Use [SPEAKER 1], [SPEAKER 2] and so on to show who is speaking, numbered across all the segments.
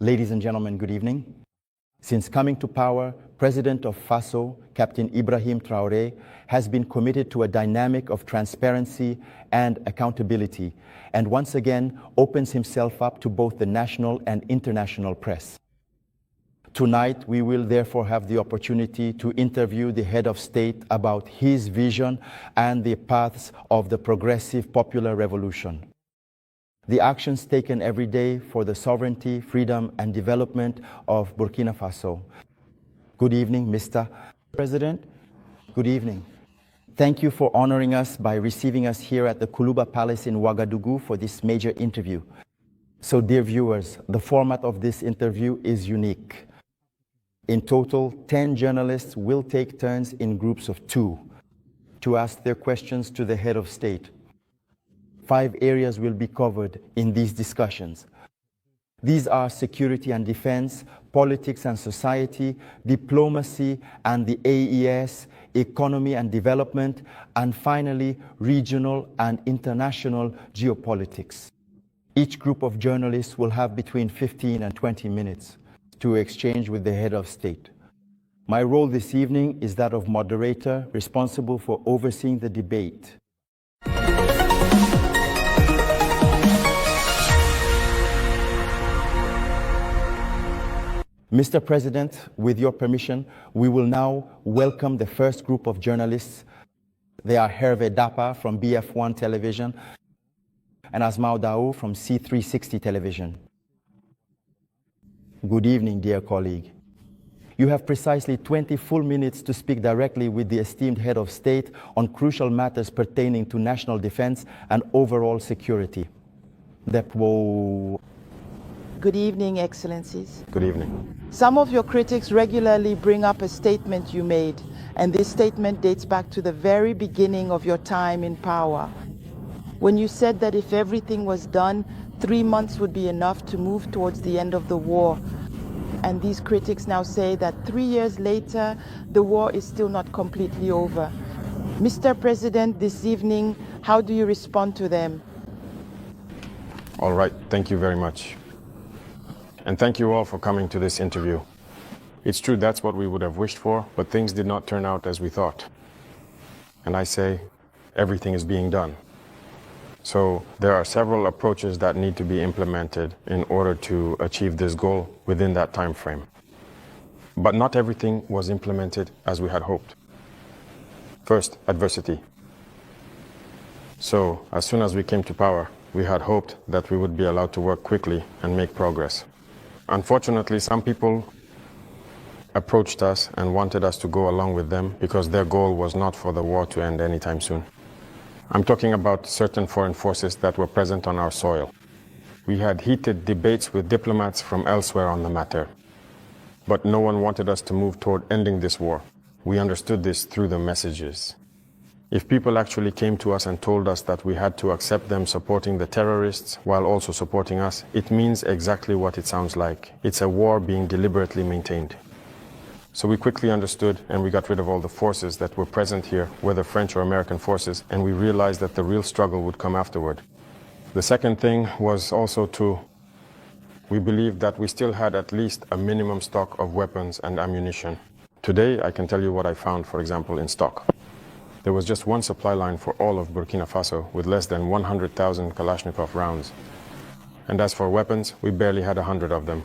[SPEAKER 1] Ladies and gentlemen, good evening. Since coming to power, President of FASO, Captain Ibrahim Traoré, has been committed to a dynamic of transparency and accountability, and once again opens himself up to both the national and international press. Tonight, we will therefore have the opportunity to interview the head of state about his vision and the paths of the progressive popular revolution. The actions taken every day for the sovereignty, freedom, and development of Burkina Faso. Good evening, Mr. President. Good evening. Thank you for honoring us by receiving us here at the Kuluba Palace in Ouagadougou for this major interview. So, dear viewers, the format of this interview is unique. In total, 10 journalists will take turns in groups of 2 to ask their questions to the head of state. 5 areas will be covered in these discussions. These are security and defense, politics and society, diplomacy and the AES, economy and development, and finally, regional and international geopolitics. Each group of journalists will have between 15 and 20 minutes to exchange with the head of state. My role this evening is that of moderator responsible for overseeing the debate. Mr. President, with your permission, we will now welcome the first group of journalists. They are Hervé Dapa from BF1 Television and Asmao Dao from C360 Television. Good evening, dear colleague. You have precisely 20 full minutes to speak directly with the esteemed head of state on crucial matters pertaining to national defense and overall security.
[SPEAKER 2] Good evening, Excellencies.
[SPEAKER 1] Good evening.
[SPEAKER 2] Some of your critics regularly bring up a statement you made, and this statement dates back to the very beginning of your time in power, when you said that if everything was done, 3 months would be enough to move towards the end of the war. And these critics now say that 3 years later, the war is still not completely over. Mr. President, this evening, how do you respond to them?
[SPEAKER 3] All right, thank you very much. And thank you all for coming to this interview. It's true that's what we would have wished for, but things did not turn out as we thought. And I say, everything is being done. So there are several approaches that need to be implemented in order to achieve this goal within that time frame. But not everything was implemented as we had hoped. First, adversity. So as soon as we came to power, we had hoped that we would be allowed to work quickly and make progress. Unfortunately, some people approached us and wanted us to go along with them because their goal was not for the war to end anytime soon. I'm talking about certain foreign forces that were present on our soil. We had heated debates with diplomats from elsewhere on the matter, but no one wanted us to move toward ending this war. We understood this through the messages. If people actually came to us and told us that we had to accept them supporting the terrorists while also supporting us, it means exactly what it sounds like. It's a war being deliberately maintained. So we quickly understood and we got rid of all the forces that were present here, whether French or American forces, and we realized that the real struggle would come afterward. The second thing was also we believed that we still had at least a minimum stock of weapons and ammunition. Today, I can tell you what I found, for example, in stock. There was just one supply line for all of Burkina Faso with less than 100,000 Kalashnikov rounds. And as for weapons, we barely had 100 of them.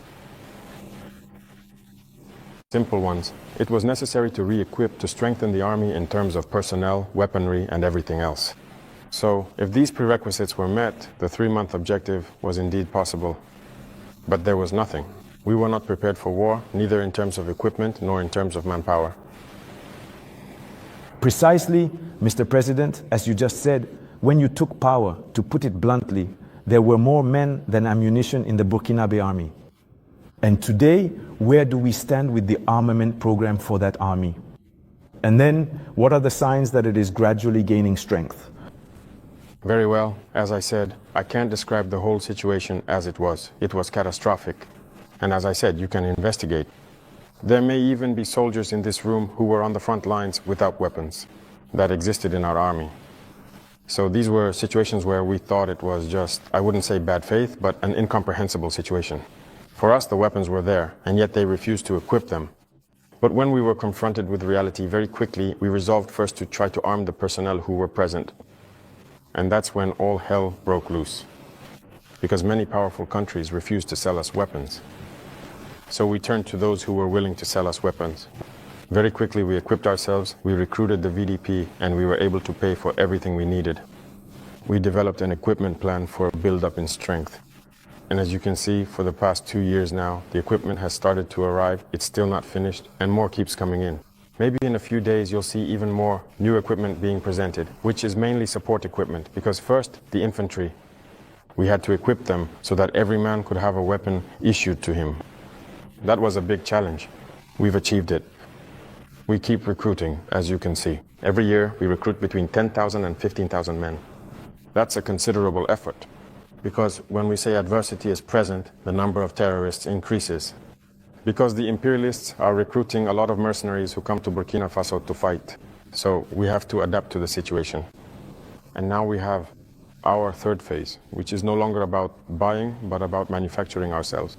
[SPEAKER 3] Simple ones. It was necessary to re-equip to strengthen the army in terms of personnel, weaponry, and everything else. So, if these prerequisites were met, the 3-month objective was indeed possible. But there was nothing. We were not prepared for war, neither in terms of equipment nor in terms of manpower.
[SPEAKER 4] Precisely, Mr. President, as you just said, when you took power, to put it bluntly, there were more men than ammunition in the Burkinabe army. And today, where do we stand with the armament program for that army? And then, what are the signs that it is gradually gaining strength?
[SPEAKER 3] Very well. As I said, I can't describe the whole situation as it was. It was catastrophic. And as I said, you can investigate. There may even be soldiers in this room who were on the front lines without weapons that existed in our army. So these were situations where we thought it was just, I wouldn't say bad faith, but an incomprehensible situation. For us, the weapons were there, and yet they refused to equip them. But when we were confronted with reality very quickly, we resolved first to try to arm the personnel who were present. And that's when all hell broke loose, because many powerful countries refused to sell us weapons. So we turned to those who were willing to sell us weapons. Very quickly we equipped ourselves, we recruited the VDP, and we were able to pay for everything we needed. We developed an equipment plan for a build-up in strength. And as you can see, for the past 2 years now, the equipment has started to arrive, it's still not finished, and more keeps coming in. Maybe in a few days you'll see even more new equipment being presented, which is mainly support equipment, because first, the infantry. We had to equip them so that every man could have a weapon issued to him. That was a big challenge. We've achieved it. We keep recruiting, as you can see. Every year, we recruit between 10,000 and 15,000 men. That's a considerable effort, because when we say adversity is present, the number of terrorists increases. Because the imperialists are recruiting a lot of mercenaries who come to Burkina Faso to fight. So we have to adapt to the situation. And now we have our third phase, which is no longer about buying, but about manufacturing ourselves.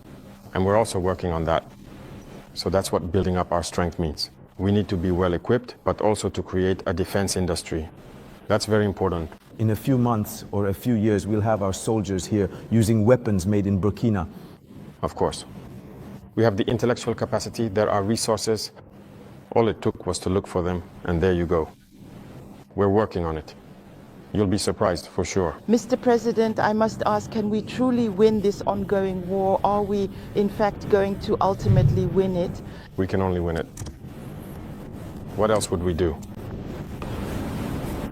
[SPEAKER 3] And we're also working on that. So that's what building up our strength means. We need to be well equipped, but also to create a defense industry. That's very important.
[SPEAKER 4] In a few months or a few years, we'll have our soldiers here using weapons made in Burkina.
[SPEAKER 3] Of course. We have the intellectual capacity, there are resources. All it took was to look for them, and there you go. We're working on it. You'll be surprised, for sure.
[SPEAKER 2] Mr. President, I must ask, can we truly win this ongoing war? Are we, in fact, going to ultimately win it?
[SPEAKER 3] We can only win it. What else would we do?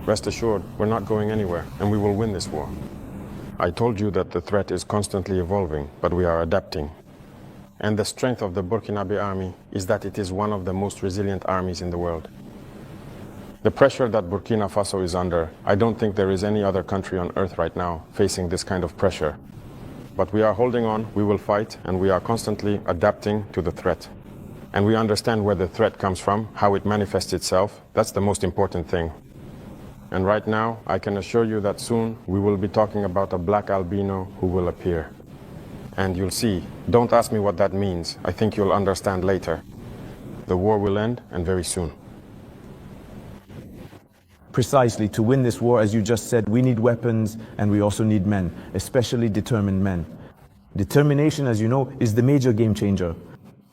[SPEAKER 3] Rest assured, we're not going anywhere, and we will win this war. I told you that the threat is constantly evolving, but we are adapting. And the strength of the Burkinabe army is that it is one of the most resilient armies in the world. The pressure that Burkina Faso is under, I don't think there is any other country on earth right now facing this kind of pressure. But we are holding on, we will fight, and we are constantly adapting to the threat. And we understand where the threat comes from, how it manifests itself. That's the most important thing. And right now, I can assure you that soon we will be talking about a black albino who will appear. And you'll see. Don't ask me what that means. I think you'll understand later. The war will end, and very soon.
[SPEAKER 4] Precisely, to win this war, as you just said, we need weapons and we also need men, especially determined men. Determination, as you know, is the major game changer.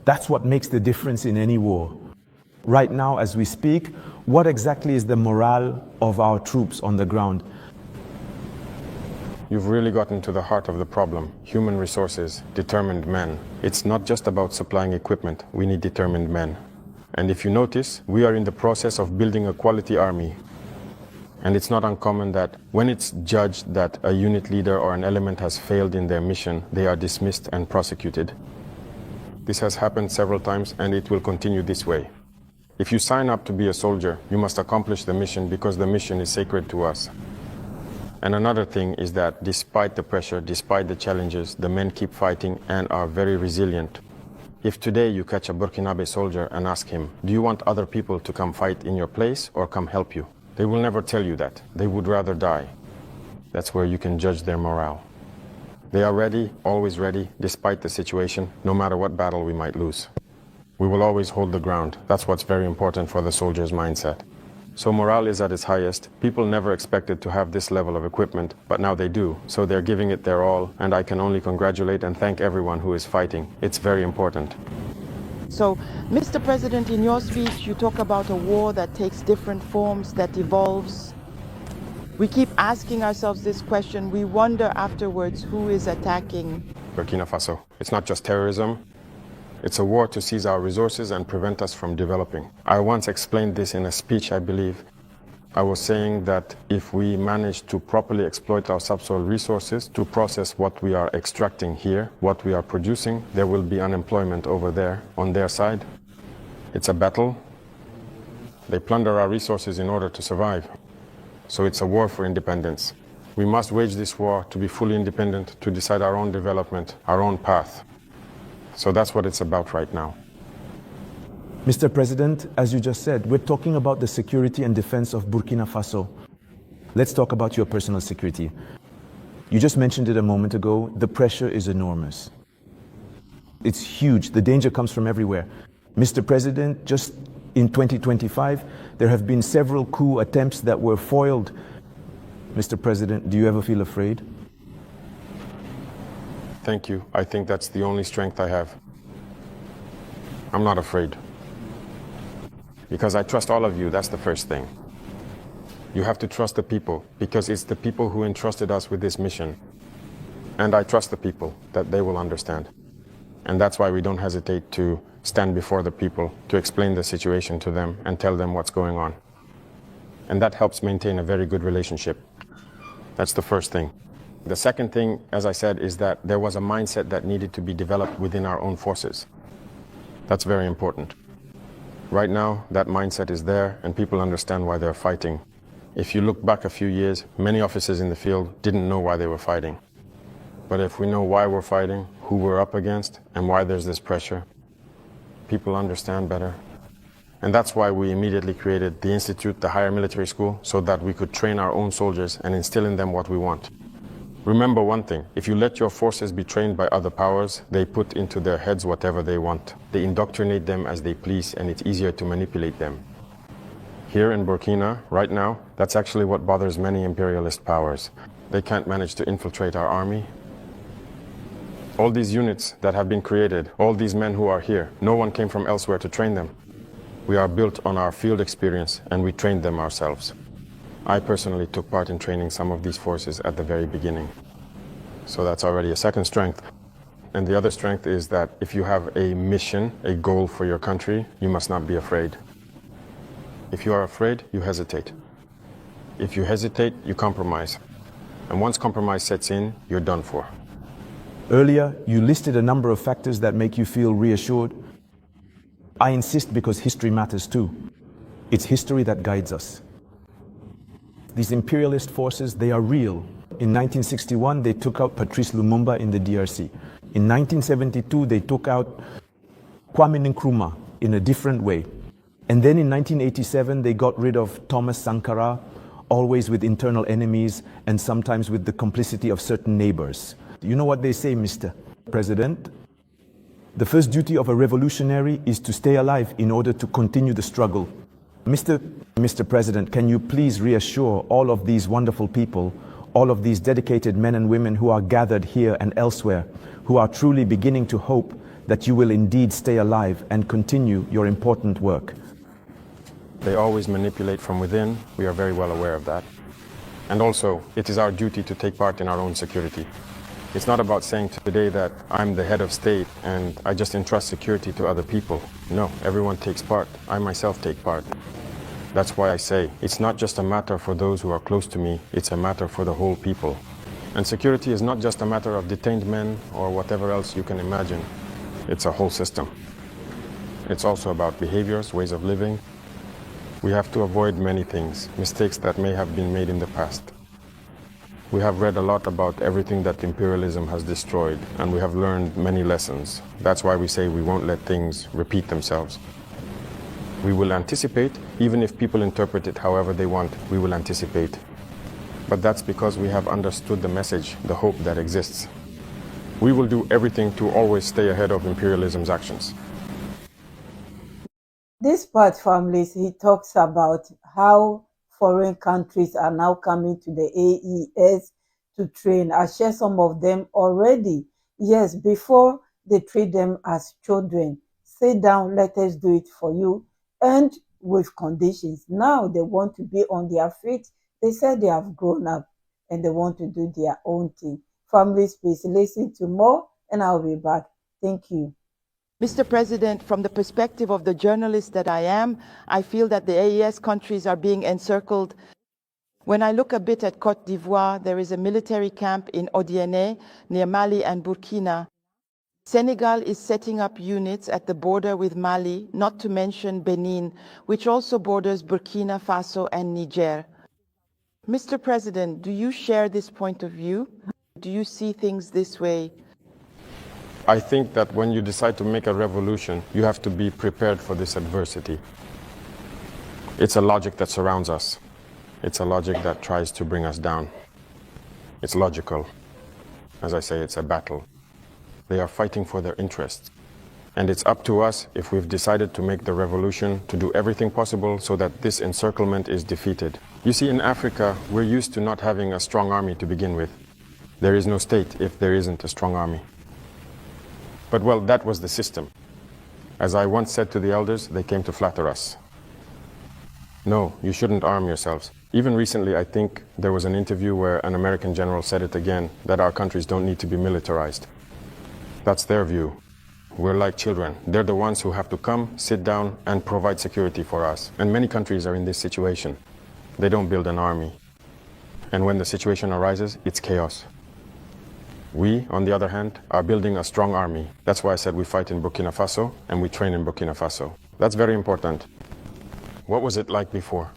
[SPEAKER 4] That's what makes the difference in any war. Right now, as we speak, what exactly is the morale of our troops on the ground?
[SPEAKER 3] You've really gotten to the heart of the problem. Human resources, determined men. It's not just about supplying equipment. We need determined men. And if you notice, we are in the process of building a quality army. And it's not uncommon that when it's judged that a unit leader or an element has failed in their mission, they are dismissed and prosecuted. This has happened several times, and it will continue this way. If you sign up to be a soldier, you must accomplish the mission because the mission is sacred to us. And another thing is that despite the pressure, despite the challenges, the men keep fighting and are very resilient. If today you catch a Burkinabe soldier and ask him, do you want other people to come fight in your place or come help you? They will never tell you that. They would rather die. That's where you can judge their morale. They are ready, always ready, despite the situation, no matter what battle we might lose. We will always hold the ground. That's what's very important for the soldier's mindset. So morale is at its highest. People never expected to have this level of equipment, but now they do. So they're giving it their all, and I can only congratulate and thank everyone who is fighting. It's very important.
[SPEAKER 2] So, Mr. President, in your speech, you talk about a war that takes different forms, that evolves. We keep asking ourselves this question. We wonder afterwards who is attacking.
[SPEAKER 3] Burkina Faso. It's not just terrorism. It's a war to seize our resources and prevent us from developing. I once explained this in a speech, I believe. I was saying that if we manage to properly exploit our subsoil resources to process what we are extracting here, what we are producing, there will be unemployment over there on their side. It's a battle. They plunder our resources in order to survive. So it's a war for independence. We must wage this war to be fully independent, to decide our own development, our own path. So that's what it's about right now.
[SPEAKER 4] Mr. President, as you just said, we're talking about the security and defense of Burkina Faso. Let's talk about your personal security. You just mentioned it a moment ago. The pressure is enormous. It's huge. The danger comes from everywhere. Mr. President, just in 2025, there have been several coup attempts that were foiled. Mr. President, do you ever feel afraid?
[SPEAKER 3] Thank you. I think that's the only strength I have. I'm not afraid. Because I trust all of you, that's the first thing. You have to trust the people, because it's the people who entrusted us with this mission. And I trust the people, that they will understand. And that's why we don't hesitate to stand before the people, to explain the situation to them and tell them what's going on. And that helps maintain a very good relationship. That's the first thing. The second thing, as I said, is that there was a mindset that needed to be developed within our own forces. That's very important. Right now, that mindset is there and people understand why they're fighting. If you look back a few years, many officers in the field didn't know why they were fighting. But if we know why we're fighting, who we're up against, and why there's this pressure, people understand better. And that's why we immediately created the Institute, the higher military school, so that we could train our own soldiers and instill in them what we want. Remember one thing, if you let your forces be trained by other powers, they put into their heads whatever they want. They indoctrinate them as they please, and it's easier to manipulate them. Here in Burkina, right now, that's actually what bothers many imperialist powers. They can't manage to infiltrate our army. All these units that have been created, all these men who are here, no one came from elsewhere to train them. We are built on our field experience, and we trained them ourselves. I personally took part in training some of these forces at the very beginning. So that's already a second strength. And the other strength is that if you have a mission, a goal for your country, you must not be afraid. If you are afraid, you hesitate. If you hesitate, you compromise. And once compromise sets in, you're done for.
[SPEAKER 4] Earlier, you listed a number of factors that make you feel reassured. I insist because history matters too. It's history that guides us. These imperialist forces, they are real. In 1961, they took out Patrice Lumumba in the DRC. In 1972, they took out Kwame Nkrumah in a different way. And then in 1987, they got rid of Thomas Sankara, always with internal enemies and sometimes with the complicity of certain neighbors. You know what they say, Mr. President? The first duty of a revolutionary is to stay alive in order to continue the struggle. Mr. President, can you please reassure all of these wonderful people, all of these dedicated men and women who are gathered here and elsewhere, who are truly beginning to hope that you will indeed stay alive and continue your important work?
[SPEAKER 3] They always manipulate from within. We are very well aware of that. And also, it is our duty to take part in our own security. It's not about saying today that I'm the head of state and I just entrust security to other people. No, everyone takes part. I myself take part. That's why I say it's not just a matter for those who are close to me, it's a matter for the whole people. And security is not just a matter of detained men or whatever else you can imagine. It's a whole system. It's also about behaviors, ways of living. We have to avoid many things, mistakes that may have been made in the past. We have read a lot about everything that imperialism has destroyed, and we have learned many lessons. That's why we say we won't let things repeat themselves. We will anticipate, even if people interpret it however they want, we will anticipate. But that's because we have understood the message, the hope that exists. We will do everything to always stay ahead of imperialism's actions.
[SPEAKER 5] This part, families, he talks about how foreign countries are now coming to the AES to train. I share some of them already. Yes, before they treat them as children. Sit down, let us do it for you, and with conditions. Now they want to be on their feet. They said they have grown up and they want to do their own thing. Families, please listen to more and I'll be back. Thank you.
[SPEAKER 2] Mr. President, from the perspective of the journalist that I am, I feel that the AES countries are being encircled. When I look a bit at Côte d'Ivoire, there is a military camp in Odiene, near Mali and Burkina. Senegal is setting up units at the border with Mali, not to mention Benin, which also borders Burkina Faso and Niger. Mr. President, do you share this point of view? Do you see things this way?
[SPEAKER 3] I think that when you decide to make a revolution, you have to be prepared for this adversity. It's a logic that surrounds us. It's a logic that tries to bring us down. It's logical. As I say, it's a battle. They are fighting for their interests. And it's up to us, if we've decided to make the revolution, to do everything possible so that this encirclement is defeated. You see, in Africa, we're used to not having a strong army to begin with. There is no state if there isn't a strong army. But well, that was the system. As I once said to the elders, they came to flatter us. No, you shouldn't arm yourselves. Even recently, I think there was an interview where an American general said it again, that our countries don't need to be militarized. That's their view. We're like children. They're the ones who have to come, sit down, and provide security for us. And many countries are in this situation. They don't build an army. And when the situation arises, it's chaos. We, on the other hand, are building a strong army. That's why I said we fight in Burkina Faso and we train in Burkina Faso. That's very important. What was it like before?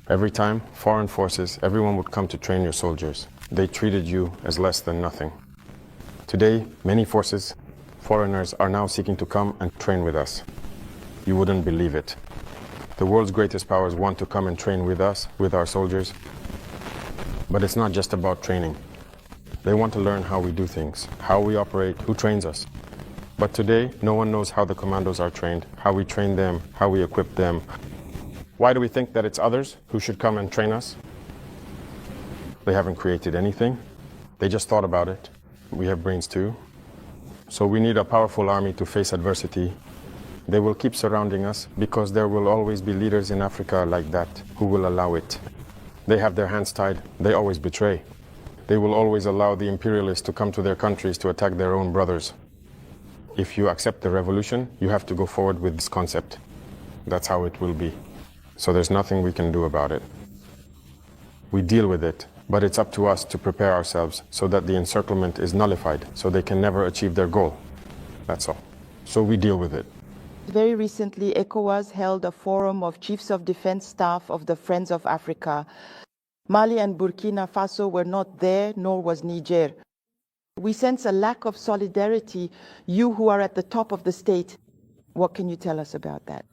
[SPEAKER 3] Every time, foreign forces, everyone would come to train your soldiers. They treated you as less than nothing. Today, many forces, foreigners, are now seeking to come and train with us. You wouldn't believe it. The world's greatest powers want to come and train with us, with our soldiers. But it's not just about training. They want to learn how we do things, how we operate, who trains us. But today, no one knows how the commandos are trained, how we train them, how we equip them. Why do we think that it's others who should come and train us? They haven't created anything. They just thought about it. We have brains too. So we need a powerful army to face adversity. They will keep surrounding us because there will always be leaders in Africa like that who will allow it. They have their hands tied. They always betray. They will always allow the imperialists to come to their countries to attack their own brothers. If you accept the revolution, you have to go forward with this concept. That's how it will be. So there's nothing we can do about it. We deal with it, but it's up to us to prepare ourselves so that the encirclement is nullified, so they can never achieve their goal. That's all. So we deal with it.
[SPEAKER 2] Very recently, ECOWAS held a forum of chiefs of defense staff of the Friends of Africa. Mali and Burkina Faso were not there, nor was Niger. We sense a lack of solidarity. You who are at the top of the state, what can you tell us about that?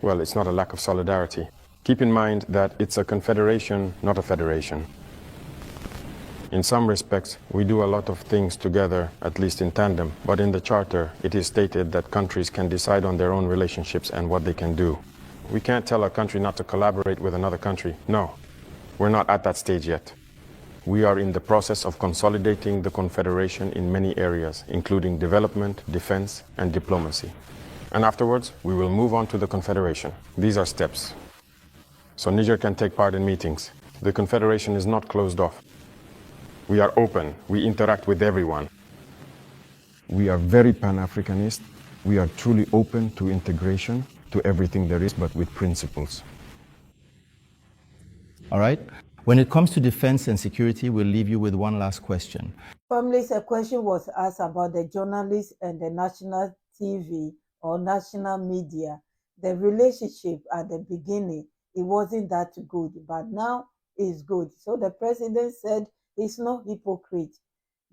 [SPEAKER 3] Well, it's not a lack of solidarity. Keep in mind that it's a confederation, not a federation. In some respects, we do a lot of things together, at least in tandem, but in the charter, it is stated that countries can decide on their own relationships and what they can do. We can't tell a country not to collaborate with another country. No, we're not at that stage yet. We are in the process of consolidating the confederation in many areas, including development, defense, and diplomacy. And afterwards, we will move on to the confederation. These are steps. So Niger can take part in meetings. The confederation is not closed off. We are open. We interact with everyone. We are very Pan-Africanist. We are truly open to integration, to everything there is, but with principles.
[SPEAKER 1] All right? When it comes to defense and security, we'll leave you with one last question.
[SPEAKER 5] Families, a question was asked about the journalists and the national TV or national media. The relationship at the beginning, it wasn't that good, but now it's good. So the president said he's no hypocrite.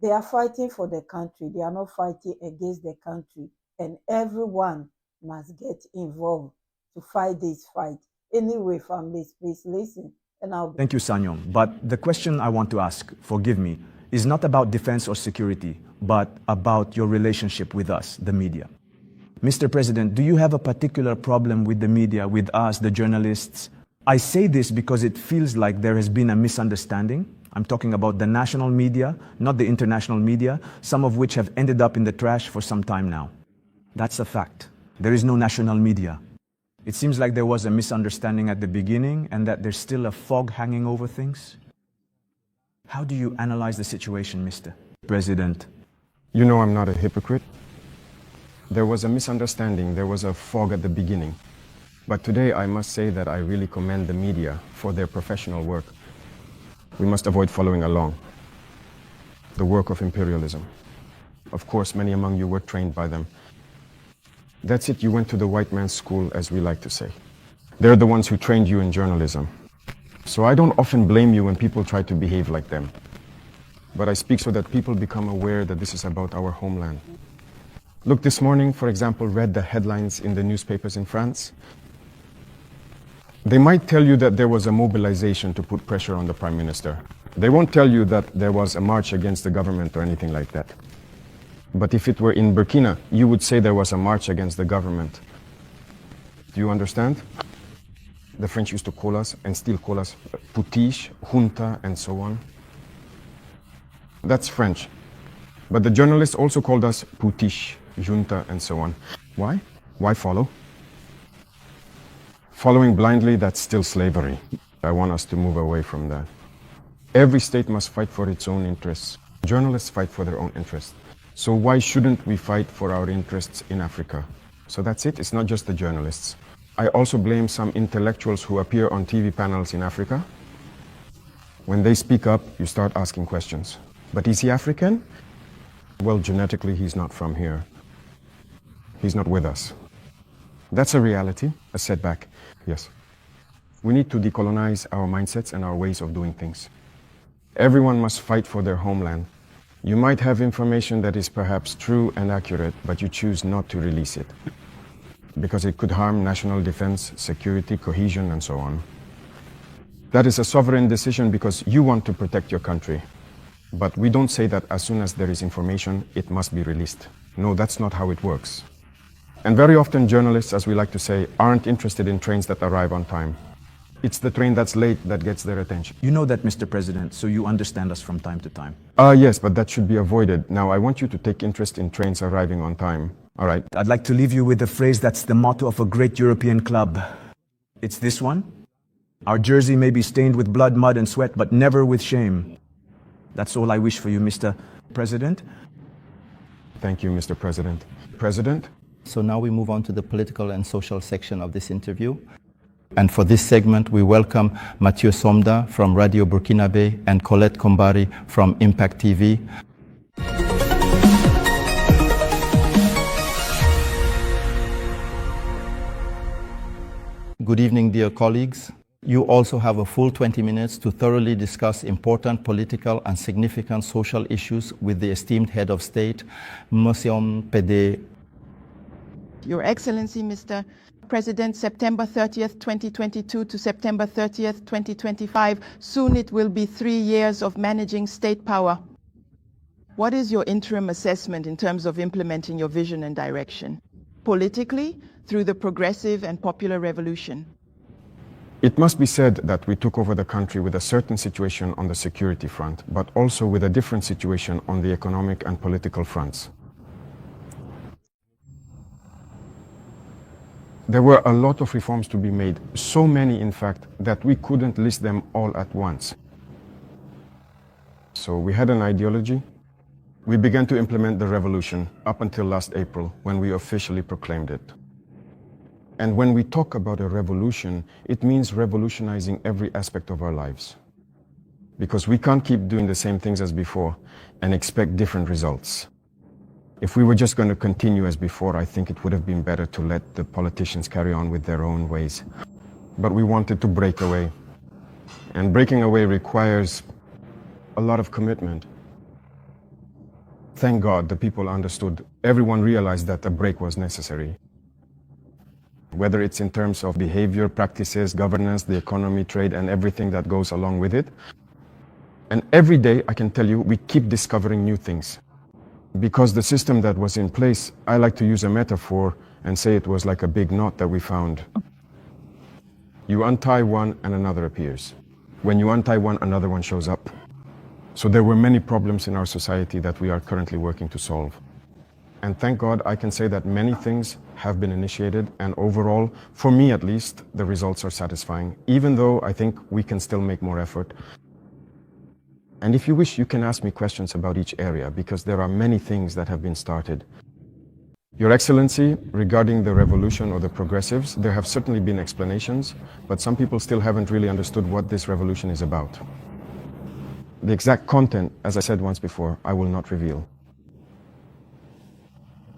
[SPEAKER 5] They are fighting for the country. They are not fighting against the country. And everyone must get involved to fight this fight. Anyway, families, please listen. And
[SPEAKER 4] Thank you, Sanyong. But the question I want to ask, forgive me, is not about defense or security, but about your relationship with us, the media. Mr. President, do you have a particular problem with the media, with us, the journalists? I say this because it feels like there has been a misunderstanding. I'm talking about the national media, not the international media, some of which have ended up in the trash for some time now. That's a fact. There is no national media. It seems like there was a misunderstanding at the beginning and that there's still a fog hanging over things. How do you analyze the situation, Mr. President?
[SPEAKER 3] You know I'm not a hypocrite. There was a misunderstanding, there was a fog at the beginning. But today I must say that I really commend the media for their professional work. We must avoid following along the work of imperialism. Of course, many among you were trained by them. That's it, you went to the white man's school, as we like to say. They're the ones who trained you in journalism. So I don't often blame you when people try to behave like them. But I speak so that people become aware that this is about our homeland. Look, this morning, for example, read the headlines in the newspapers in France. They might tell you that there was a mobilization to put pressure on the Prime Minister. They won't tell you that there was a march against the government or anything like that. But if it were in Burkina, you would say there was a march against the government. Do you understand? The French used to call us, and still call us, putiche, junta, and so on. That's French. But the journalists also called us putiche, junta, and so on. Why? Why follow? Following blindly, that's still slavery. I want us to move away from that. Every state must fight for its own interests. Journalists fight for their own interests. So why shouldn't we fight for our interests in Africa? So that's it. It's not just the journalists. I also blame some intellectuals who appear on TV panels in Africa. When they speak up, you start asking questions. But is he African? Well, genetically, he's not from here. He's not with us. That's a reality, a setback, yes. We need to decolonize our mindsets and our ways of doing things. Everyone must fight for their homeland. You might have information that is perhaps true and accurate, but you choose not to release it because it could harm national defense, security, cohesion, and so on. That is a sovereign decision because you want to protect your country. But we don't say that as soon as there is information, it must be released. No, that's not how it works. And very often journalists, as we like to say, aren't interested in trains that arrive on time. It's the train that's late that gets their attention.
[SPEAKER 4] You know that, Mr. President, so you understand us from time to time.
[SPEAKER 3] Yes, but that should be avoided. Now, I want you to take interest in trains arriving on time. All right?
[SPEAKER 4] I'd like to leave you with a phrase that's the motto of a great European club. It's this one. Our jersey may be stained with blood, mud, and sweat, but never with shame. That's all I wish for you, Mr. President.
[SPEAKER 3] Thank you, Mr. President. President?
[SPEAKER 1] So now we move on to the political and social section of this interview. And for this segment, we welcome Mathieu Somda from Radio Burkinabe and Colette Kombari from Impact TV. Good evening, dear colleagues. You also have a full 20 minutes to thoroughly discuss important political and significant social issues with the esteemed head of state, Monsieur PD.
[SPEAKER 2] Your Excellency, Mr. President, September 30th, 2022 to September 30th, 2025. Soon it will be 3 years of managing state power. What is your interim assessment in terms of implementing your vision and direction? Politically, through the progressive and popular revolution.
[SPEAKER 3] It must be said that we took over the country with a certain situation on the security front, but also with a different situation on the economic and political fronts. There were a lot of reforms to be made, so many in fact, that we couldn't list them all at once. So we had an ideology. We began to implement the revolution up until last April, when we officially proclaimed it. And when we talk about a revolution, it means revolutionizing every aspect of our lives. Because we can't keep doing the same things as before and expect different results. If we were just going to continue as before, I think it would have been better to let the politicians carry on with their own ways. But we wanted to break away. And breaking away requires a lot of commitment. Thank God the people understood. Everyone realized that a break was necessary. Whether it's in terms of behavior, practices, governance, the economy, trade, and everything that goes along with it. And every day, I can tell you, we keep discovering new things. Because the system that was in place, I like to use a metaphor and say it was like a big knot that we found. You untie one and another appears. When you untie one, another one shows up. So there were many problems in our society that we are currently working to solve. And thank God I can say that many things have been initiated, and overall, for me at least, the results are satisfying, even though I think we can still make more effort. And if you wish, you can ask me questions about each area, because there are many things that have been started. Your Excellency, regarding the revolution or the progressives, there have certainly been explanations, but some people still haven't really understood what this revolution is about. The exact content, as I said once before, I will not reveal.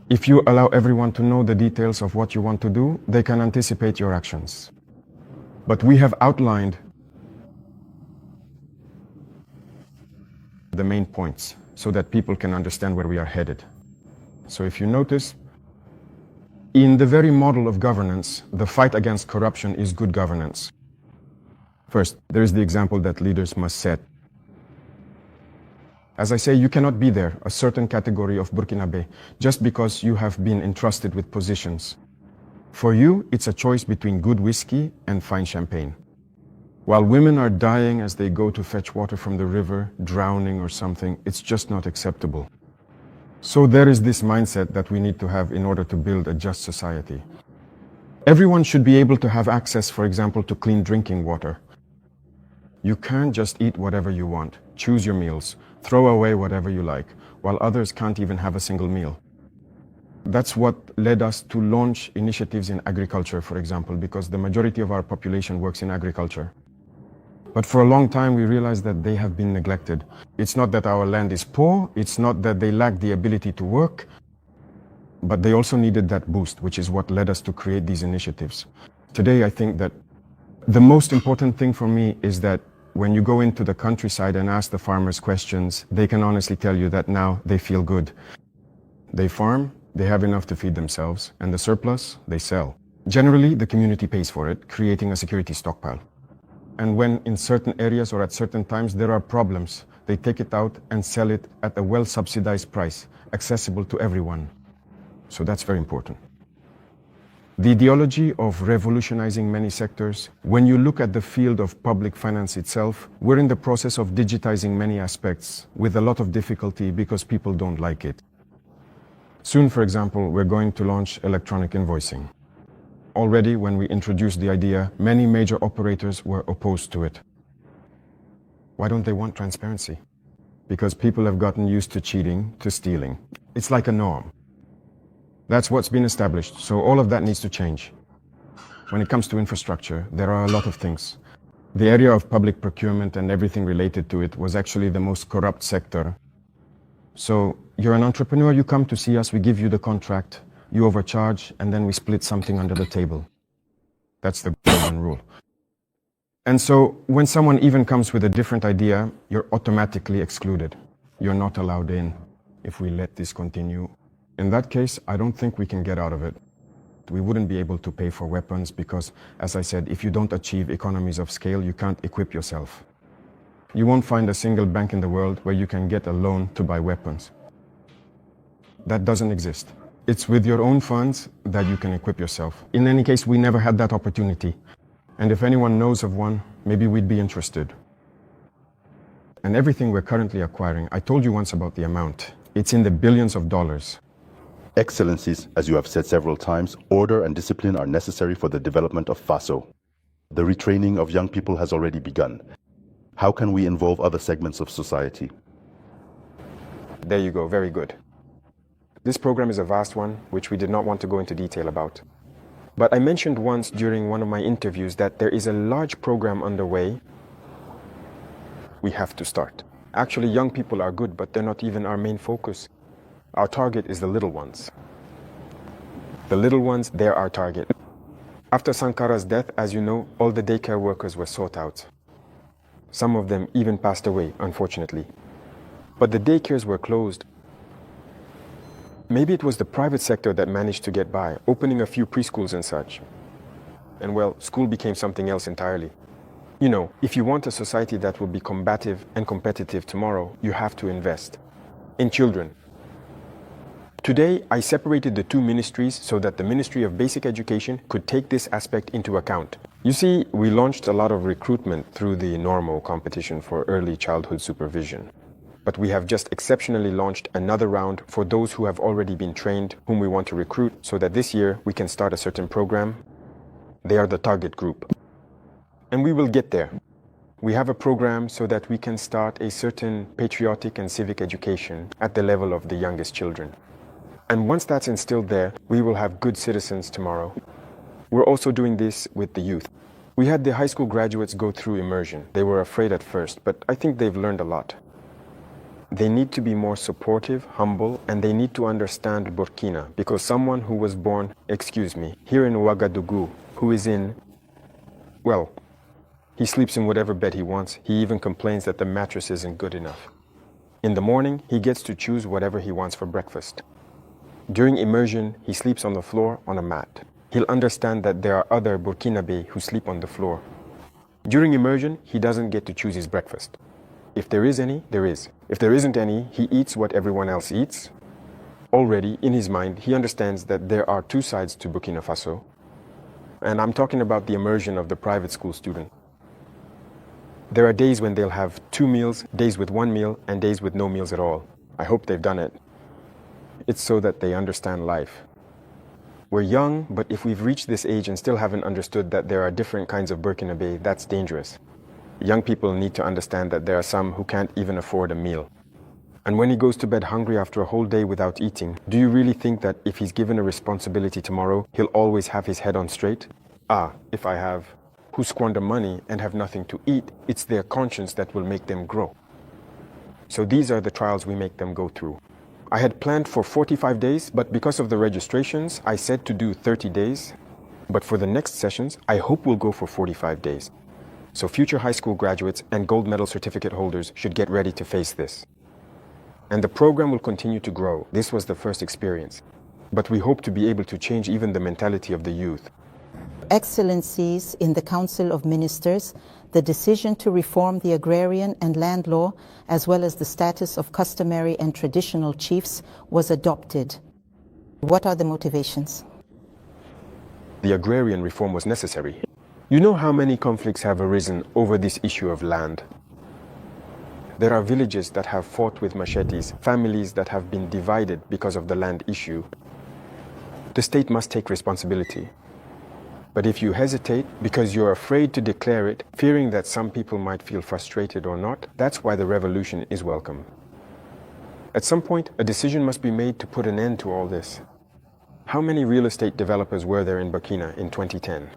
[SPEAKER 3] If you allow everyone to know the details of what you want to do, they can anticipate your actions. But we have outlined the main points so that people can understand where we are headed. So if you notice, in the very model of governance, the fight against corruption is good governance. First, there is the example that leaders must set. As I say, you cannot be there, a certain category of Burkinabe, just because you have been entrusted with positions. For you, it's a choice between good whiskey and fine champagne. While women are dying as they go to fetch water from the river, drowning or something, it's just not acceptable. So there is this mindset that we need to have in order to build a just society. Everyone should be able to have access, for example, to clean drinking water. You can't just eat whatever you want, choose your meals, throw away whatever you like, while others can't even have a single meal. That's what led us to launch initiatives in agriculture, for example, because the majority of our population works in agriculture. But for a long time, we realized that they have been neglected. It's not that our land is poor, it's not that they lack the ability to work, but they also needed that boost, which is what led us to create these initiatives. Today, I think that the most important thing for me is that when you go into the countryside and ask the farmers questions, they can honestly tell you that now they feel good. They farm, they have enough to feed themselves, and the surplus, they sell. Generally, the community pays for it, creating a security stockpile. And when in certain areas or at certain times there are problems, they take it out and sell it at a well-subsidized price, accessible to everyone. So that's very important. The ideology of revolutionizing many sectors, when you look at the field of public finance itself, we're in the process of digitizing many aspects with a lot of difficulty because people don't like it. Soon, for example, we're going to launch electronic invoicing. Already, when we introduced the idea, many major operators were opposed to it. Why don't they want transparency? Because people have gotten used to cheating, to stealing. It's like a norm. That's what's been established, so all of that needs to change. When it comes to infrastructure, there are a lot of things. The area of public procurement and everything related to it was actually the most corrupt sector. So you're an entrepreneur, you come to see us, we give you the contract, you overcharge, and then we split something under the table. That's the golden rule. And so when someone even comes with a different idea, you're automatically excluded. You're not allowed in if we let this continue. In that case, I don't think we can get out of it. We wouldn't be able to pay for weapons because, as I said, if you don't achieve economies of scale, you can't equip yourself. You won't find a single bank in the world where you can get a loan to buy weapons. That doesn't exist. It's with your own funds that you can equip yourself. In any case, we never had that opportunity. And if anyone knows of one, maybe we'd be interested. And everything we're currently acquiring, I told you once about the amount. It's in the billions of dollars.
[SPEAKER 6] Excellencies, as you have said several times, order and discipline are necessary for the development of FASO. The retraining of young people has already begun. How can we involve other segments of society?
[SPEAKER 3] There you go, very good. This program is a vast one, which we did not want to go into detail about. But I mentioned once during one of my interviews that there is a large program underway. We have to start. Actually, young people are good, but they're not even our main focus. Our target is the little ones. The little ones, they're our target. After Sankara's death, as you know, all the daycare workers were sought out. Some of them even passed away, unfortunately. But the daycares were closed. Maybe it was the private sector that managed to get by, opening a few preschools and such. And well, school became something else entirely. You know, if you want a society that will be combative and competitive tomorrow, you have to invest in children. Today, I separated the two ministries so that the Ministry of Basic Education could take this aspect into account. You see, we launched a lot of recruitment through the normal competition for early childhood supervision. But we have just exceptionally launched another round for those who have already been trained, whom we want to recruit, so that this year we can start a certain program. They are the target group. And we will get there. We have a program so that we can start a certain patriotic and civic education at the level of the youngest children. And once that's instilled there, we will have good citizens tomorrow. We're also doing this with the youth. We had the high school graduates go through immersion. They were afraid at first, but I think they've learned a lot. They need to be more supportive, humble, and they need to understand Burkina, because someone who was born, here in Ouagadougou, who is well, he sleeps in whatever bed he wants. He even complains that the mattress isn't good enough. In the morning, he gets to choose whatever he wants for breakfast. During immersion, he sleeps on the floor on a mat. He'll understand that there are other Burkinabe who sleep on the floor. During immersion, he doesn't get to choose his breakfast. If there is any, there is. If there isn't any, he eats what everyone else eats. Already, in his mind, he understands that there are two sides to Burkina Faso. And I'm talking about the immersion of the private school student. There are days when they'll have 2 meals, days with 1 meal, and days with no meals at all. I hope they've done it. It's so that they understand life. We're young, but if we've reached this age and still haven't understood that there are different kinds of Burkinabe, that's dangerous. Young people need to understand that there are some who can't even afford a meal. And when he goes to bed hungry after a whole day without eating, do you really think that if he's given a responsibility tomorrow, he'll always have his head on straight? If I have, who squander money and have nothing to eat, it's their conscience that will make them grow. So these are the trials we make them go through. I had planned for 45 days, but because of the registrations, I said to do 30 days. But for the next sessions, I hope we'll go for 45 days. So future high school graduates and gold medal certificate holders should get ready to face this. And the program will continue to grow. This was the first experience. But we hope to be able to change even the mentality of the youth.
[SPEAKER 7] Excellencies in the Council of Ministers, the decision to reform the agrarian and land law, as well as the status of customary and traditional chiefs, was adopted. What are the motivations?
[SPEAKER 3] The agrarian reform was necessary. You know how many conflicts have arisen over this issue of land? There are villages that have fought with machetes, families that have been divided because of the land issue. The state must take responsibility. But if you hesitate because you're afraid to declare it, fearing that some people might feel frustrated or not, that's why the revolution is welcome. At some point, a decision must be made to put an end to all this. How many real estate developers were there in Burkina in 2010?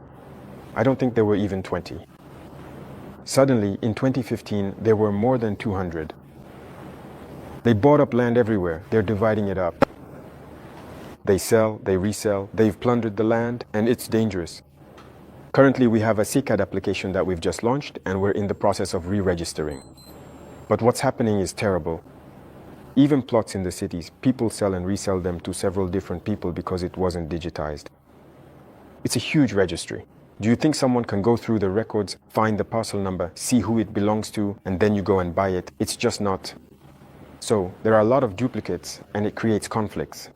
[SPEAKER 3] I don't think there were even 20. Suddenly, in 2015, there were more than 200. They bought up land everywhere. They're dividing it up. They sell, they resell, they've plundered the land, and it's dangerous. Currently, we have a CCAD application that we've just launched, and we're in the process of re-registering. But what's happening is terrible. Even plots in the cities, people sell and resell them to several different people because it wasn't digitized. It's a huge registry. Do you think someone can go through the records, find the parcel number, see who it belongs to, and then you go and buy it? It's just not. So, there are a lot of duplicates, and it creates conflicts.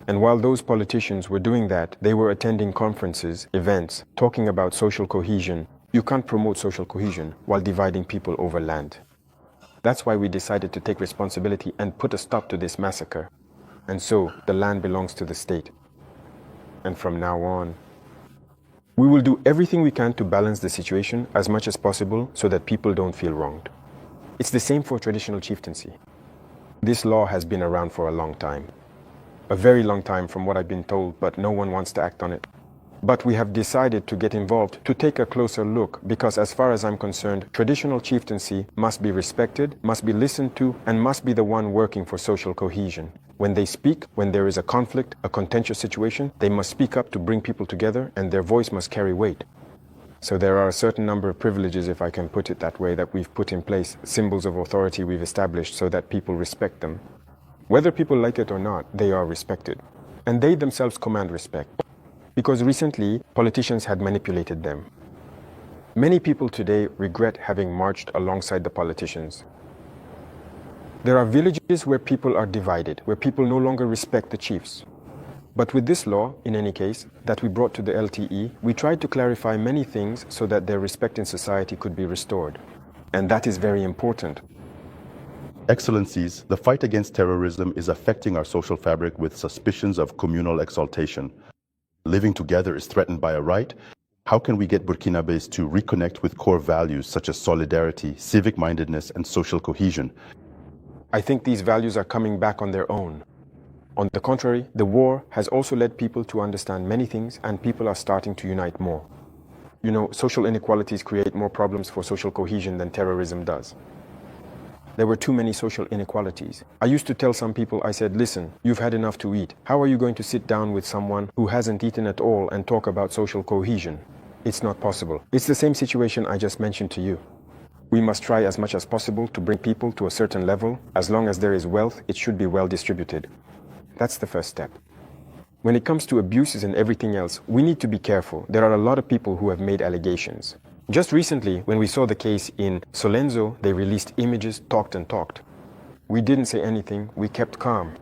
[SPEAKER 3] And while those politicians were doing that, they were attending conferences, events, talking about social cohesion. You can't promote social cohesion while dividing people over land. That's why we decided to take responsibility and put a stop to this massacre. And so, the land belongs to the state. And from now on, we will do everything we can to balance the situation as much as possible so that people don't feel wronged. It's the same for traditional chieftaincy. This law has been around for a long time. A very long time from what I've been told, but no one wants to act on it. But we have decided to get involved to take a closer look because as far as I'm concerned, traditional chieftaincy must be respected, must be listened to, and must be the one working for social cohesion. When they speak, when there is a conflict, a contentious situation, they must speak up to bring people together and their voice must carry weight. So there are a certain number of privileges, if I can put it that way, that we've put in place, symbols of authority we've established so that people respect them. Whether people like it or not, they are respected. And they themselves command respect. Because recently, politicians had manipulated them. Many people today regret having marched alongside the politicians. There are villages where people are divided, where people no longer respect the chiefs. But with this law, in any case, that we brought to the LTE, we tried to clarify many things so that their respect in society could be restored. And that is very important.
[SPEAKER 6] Excellencies, the fight against terrorism is affecting our social fabric with suspicions of communal exaltation. Living together is threatened by a right. How can we get Burkinabés to reconnect with core values such as solidarity, civic-mindedness, and social cohesion?
[SPEAKER 3] I think these values are coming back on their own. On the contrary, the war has also led people to understand many things, and people are starting to unite more. You know, social inequalities create more problems for social cohesion than terrorism does. There were too many social inequalities. I used to tell some people, I said, listen, you've had enough to eat. How are you going to sit down with someone who hasn't eaten at all and talk about social cohesion? It's not possible. It's the same situation I just mentioned to you. We must try as much as possible to bring people to a certain level. As long as there is wealth, it should be well distributed. That's the first step. When it comes to abuses and everything else, we need to be careful. There are a lot of people who have made allegations. Just recently, when we saw the case in Solenzo, they released images, talked and talked. We didn't say anything, we kept calm.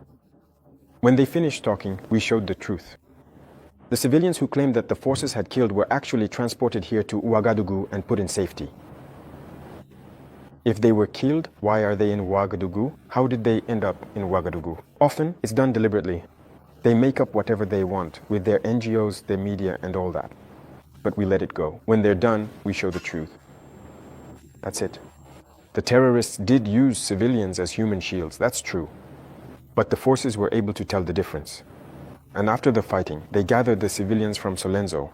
[SPEAKER 3] When they finished talking, we showed the truth. The civilians who claimed that the forces had killed were actually transported here to Ouagadougou and put in safety. If they were killed, why are they in Ouagadougou? How did they end up in Ouagadougou? Often, it's done deliberately. They make up whatever they want with their NGOs, their media, and all that. But we let it go. When they're done, we show the truth. That's it. The terrorists did use civilians as human shields, that's true. But the forces were able to tell the difference. And after the fighting, they gathered the civilians from Solenzo.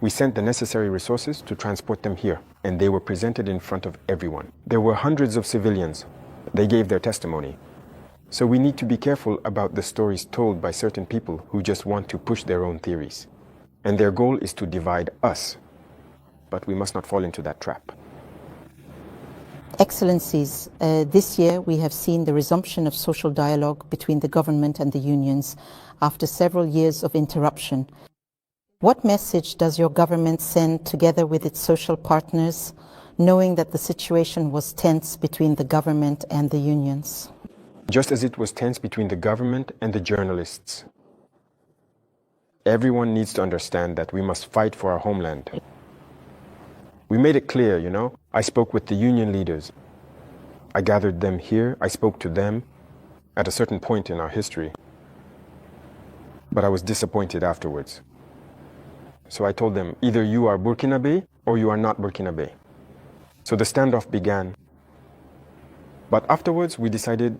[SPEAKER 3] We sent the necessary resources to transport them here, and they were presented in front of everyone. There were hundreds of civilians. They gave their testimony. So we need to be careful about the stories told by certain people who just want to push their own theories. And their goal is to divide us. But we must not fall into that trap.
[SPEAKER 7] Excellencies, this year we have seen the resumption of social dialogue between the government and the unions after several years of interruption. What message does your government send together with its social partners, knowing that the situation was tense between the government and the unions?
[SPEAKER 3] Just as it was tense between the government and the journalists. Everyone needs to understand that we must fight for our homeland. We made it clear, you know. I spoke with the union leaders. I gathered them here. I spoke to them at a certain point in our history. But I was disappointed afterwards. So I told them, either you are Burkinabe or you are not Burkinabe. So the standoff began. But afterwards, we decided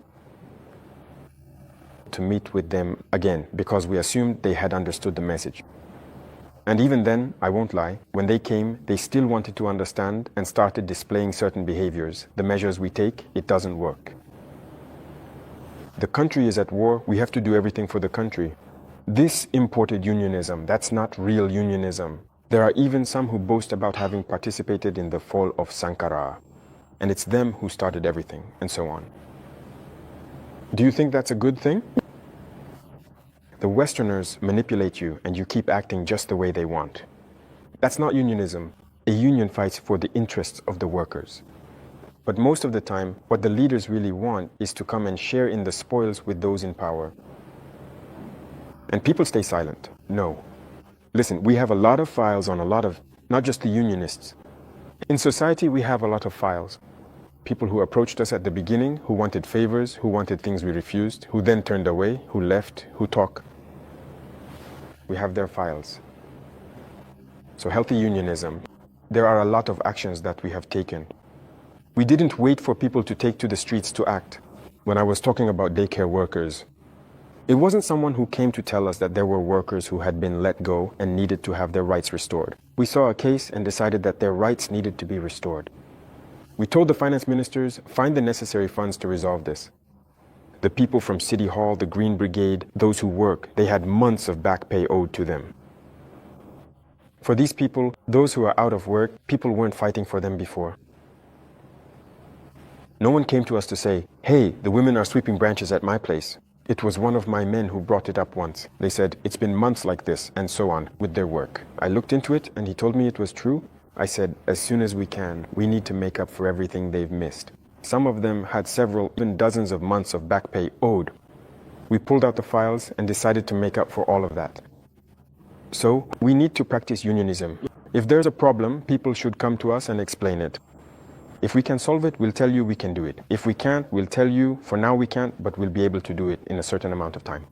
[SPEAKER 3] to meet with them again because we assumed they had understood the message. And even then, I won't lie, when they came, they still wanted to understand and started displaying certain behaviors. The measures we take, it doesn't work. The country is at war, we have to do everything for the country. This imported unionism, that's not real unionism. There are even some who boast about having participated in the fall of Sankara. And it's them who started everything, and so on. Do you think that's a good thing? The Westerners manipulate you and you keep acting just the way they want. That's not unionism. A union fights for the interests of the workers. But most of the time, what the leaders really want is to come and share in the spoils with those in power. And people stay silent. No. Listen, we have a lot of files on a lot of, not just the unionists. In society, we have a lot of files. People who approached us at the beginning, who wanted favors, who wanted things we refused, who then turned away, who left, who talk. We have their files. So healthy unionism. There are a lot of actions that we have taken. We didn't wait for people to take to the streets to act. When I was talking about daycare workers, it wasn't someone who came to tell us that there were workers who had been let go and needed to have their rights restored. We saw a case and decided that their rights needed to be restored. We told the finance ministers, find the necessary funds to resolve this. The people from City Hall, the Green Brigade, those who work, they had months of back pay owed to them. For these people, those who are out of work, people weren't fighting for them before. No one came to us to say, hey, the women are sweeping branches at my place. It was one of my men who brought it up once. They said, it's been months like this, and so on, with their work. I looked into it, and he told me it was true. I said, as soon as we can, we need to make up for everything they've missed. Some of them had several, even dozens of months of back pay owed. We pulled out the files and decided to make up for all of that. So, we need to practice unionism. If there's a problem, people should come to us and explain it. If we can solve it, we'll tell you we can do it. If we can't, we'll tell you, for now we can't, but we'll be able to do it in a certain amount of time.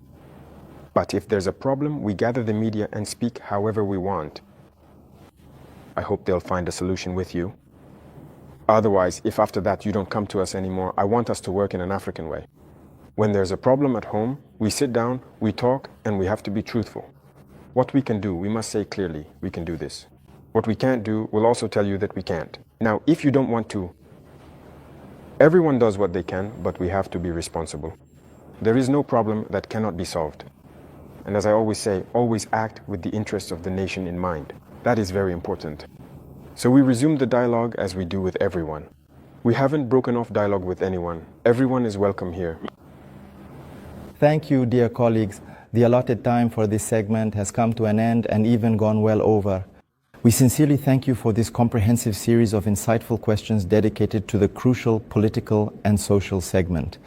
[SPEAKER 3] But if there's a problem, we gather the media and speak however we want. I hope they'll find a solution with you. Otherwise, if after that you don't come to us anymore, I want us to work in an African way. When there's a problem at home, we sit down, we talk, and we have to be truthful. What we can do, we must say clearly, we can do this. What we can't do, we'll also tell you that we can't. Now, if you don't want to, everyone does what they can, but we have to be responsible. There is no problem that cannot be solved. And as I always say, always act with the interests of the nation in mind. That is very important. So we resumed the dialogue as we do with everyone. We haven't broken off dialogue with anyone. Everyone is welcome here.
[SPEAKER 1] Thank you, dear colleagues. The allotted time for this segment has come to an end and even gone well over. We sincerely thank you for this comprehensive series of insightful questions dedicated to the crucial political and social segment.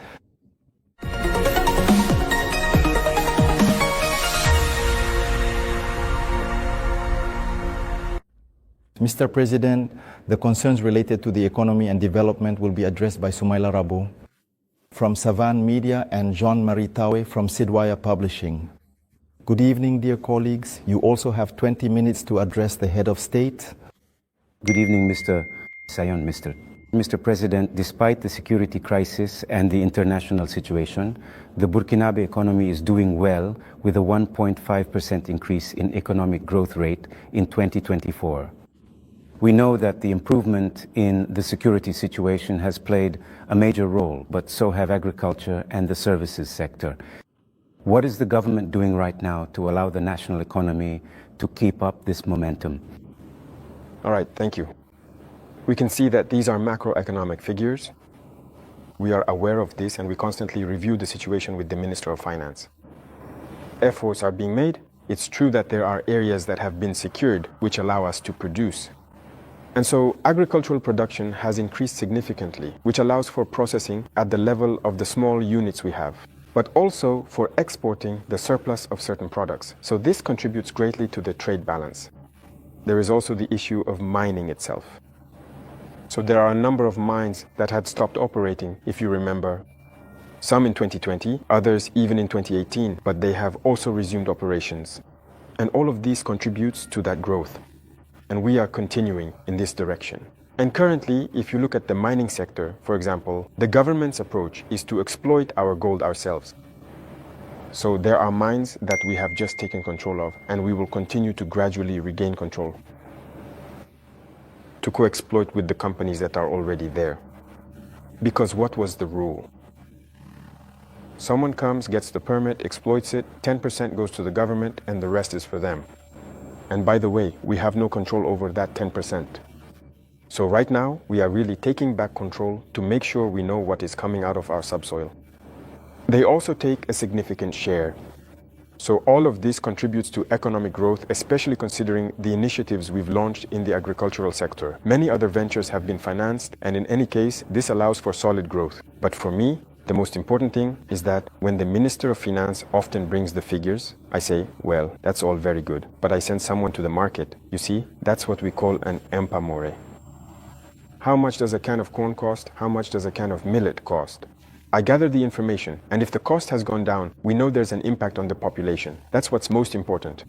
[SPEAKER 1] Mr. President, the concerns related to the economy and development will be addressed by Soumaila Rabu from Savan Media and Jean-Marie Tawe from Sidwaya Publishing. Good evening, dear colleagues. You also have 20 minutes to address the head of state.
[SPEAKER 8] Good evening, Mr. Sayon, Mr. President, despite the security crisis and the international situation, the Burkinabe economy is doing well with a 1.5% increase in economic growth rate in 2024. We know that the improvement in the security situation has played a major role, but so have agriculture and the services sector. What is the government doing right now to allow the national economy to keep up this momentum?
[SPEAKER 3] All right, thank you. We can see that these are macroeconomic figures. We are aware of this and we constantly review the situation with the Minister of Finance. Efforts are being made. It's true that there are areas that have been secured which allow us to produce. And so agricultural production has increased significantly, which allows for processing at the level of the small units we have, but also for exporting the surplus of certain products. So this contributes greatly to the trade balance. There is also the issue of mining itself. So there are a number of mines that had stopped operating, if you remember. Some in 2020, others even in 2018, but they have also resumed operations. And all of these contributes to that growth. And we are continuing in this direction. And currently, if you look at the mining sector, for example, the government's approach is to exploit our gold ourselves. So there are mines that we have just taken control of, and we will continue to gradually regain control to co-exploit with the companies that are already there. Because what was the rule? Someone comes, gets the permit, exploits it, 10% goes to the government, and the rest is for them. And by the way, we have no control over that 10%. So right now, we are really taking back control to make sure we know what is coming out of our subsoil. They also take a significant share. So all of this contributes to economic growth, especially considering the initiatives we've launched in the agricultural sector. Many other ventures have been financed, and in any case, this allows for solid growth. But for me, the most important thing is that when the Minister of Finance often brings the figures, I say, well, that's all very good, but I send someone to the market. You see, that's what we call an empamore. How much does a can of corn cost? How much does a can of millet cost? I gather the information, and if the cost has gone down, we know there's an impact on the population. That's what's most important.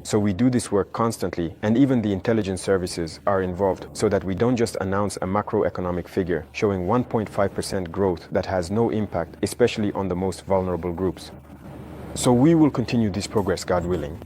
[SPEAKER 3] So we do this work constantly, and even the intelligence services are involved so that we don't just announce a macroeconomic figure showing 1.5% growth that has no impact, especially on the most vulnerable groups. So we will continue this progress, God willing.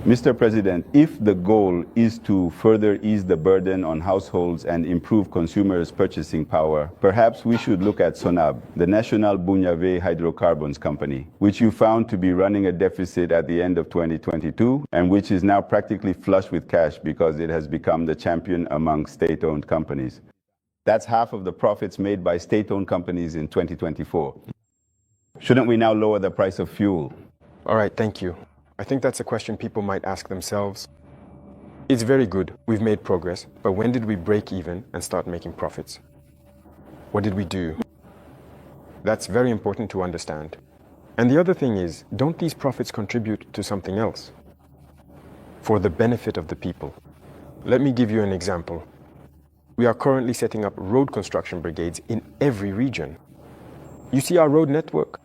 [SPEAKER 9] Mr. President, if the goal is to further ease the burden on households and improve consumers' purchasing power, perhaps we should look at SONAB, the National Bunyave Hydrocarbons Company, which you found to be running a deficit at the end of 2022 and which is now practically flush with cash because it has become the champion among state-owned companies. That's half of the profits made by state-owned companies in 2024. Shouldn't we now lower the price of fuel?
[SPEAKER 3] All right, thank you. I think that's a question people might ask themselves. It's very good, we've made progress, but when did we break even and start making profits? What did we do? That's very important to understand. And the other thing is, don't these profits contribute to something else? For the benefit of the people. Let me give you an example. We are currently setting up road construction brigades in every region. You see our road network?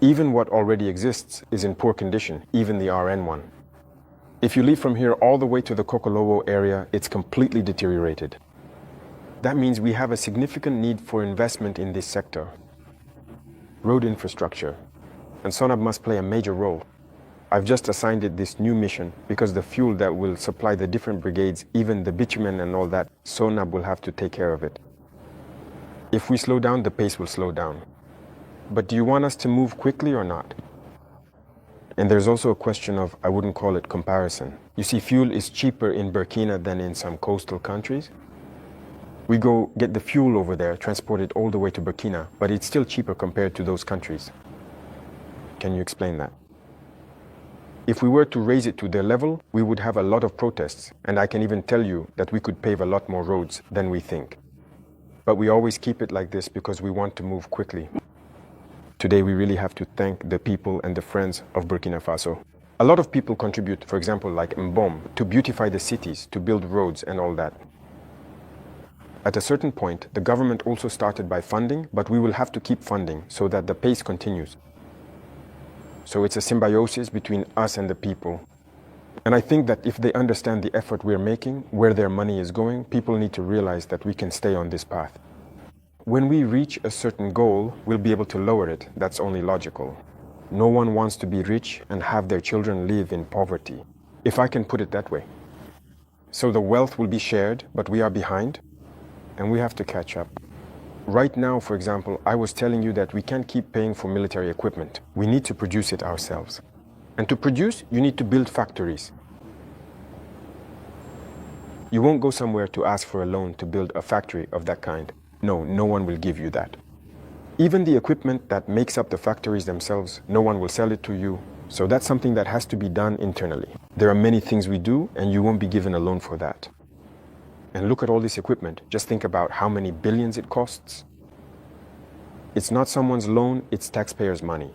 [SPEAKER 3] Even what already exists is in poor condition, even the RN one. If you leave from here all the way to the Kokolowo area, it's completely deteriorated. That means we have a significant need for investment in this sector. Road infrastructure. And SONAB must play a major role. I've just assigned it this new mission because the fuel that will supply the different brigades, even the bitumen and all that, SONAB will have to take care of it. If we slow down, the pace will slow down. But do you want us to move quickly or not? And there's also a question of, I wouldn't call it comparison. You see, fuel is cheaper in Burkina than in some coastal countries. We go get the fuel over there, transport it all the way to Burkina, but it's still cheaper compared to those countries. Can you explain that? If we were to raise it to their level, we would have a lot of protests, and I can even tell you that we could pave a lot more roads than we think. But we always keep it like this because we want to move quickly. Today we really have to thank the people and the friends of Burkina Faso. A lot of people contribute, for example, like Mbom, to beautify the cities, to build roads and all that. At a certain point, the government also started by funding, but we will have to keep funding so that the pace continues. So it's a symbiosis between us and the people. And I think that if they understand the effort we're making, where their money is going, people need to realize that we can stay on this path. When we reach a certain goal, we'll be able to lower it. That's only logical. No one wants to be rich and have their children live in poverty, if I can put it that way. So the wealth will be shared, but we are behind, and we have to catch up. Right now, for example, I was telling you that we can't keep paying for military equipment. We need to produce it ourselves. And to produce, you need to build factories. You won't go somewhere to ask for a loan to build a factory of that kind. No, no one will give you that. Even the equipment that makes up the factories themselves, no one will sell it to you. So that's something that has to be done internally. There are many things we do, and you won't be given a loan for that. And look at all this equipment. Just think about how many billions it costs. It's not someone's loan, it's taxpayers' money.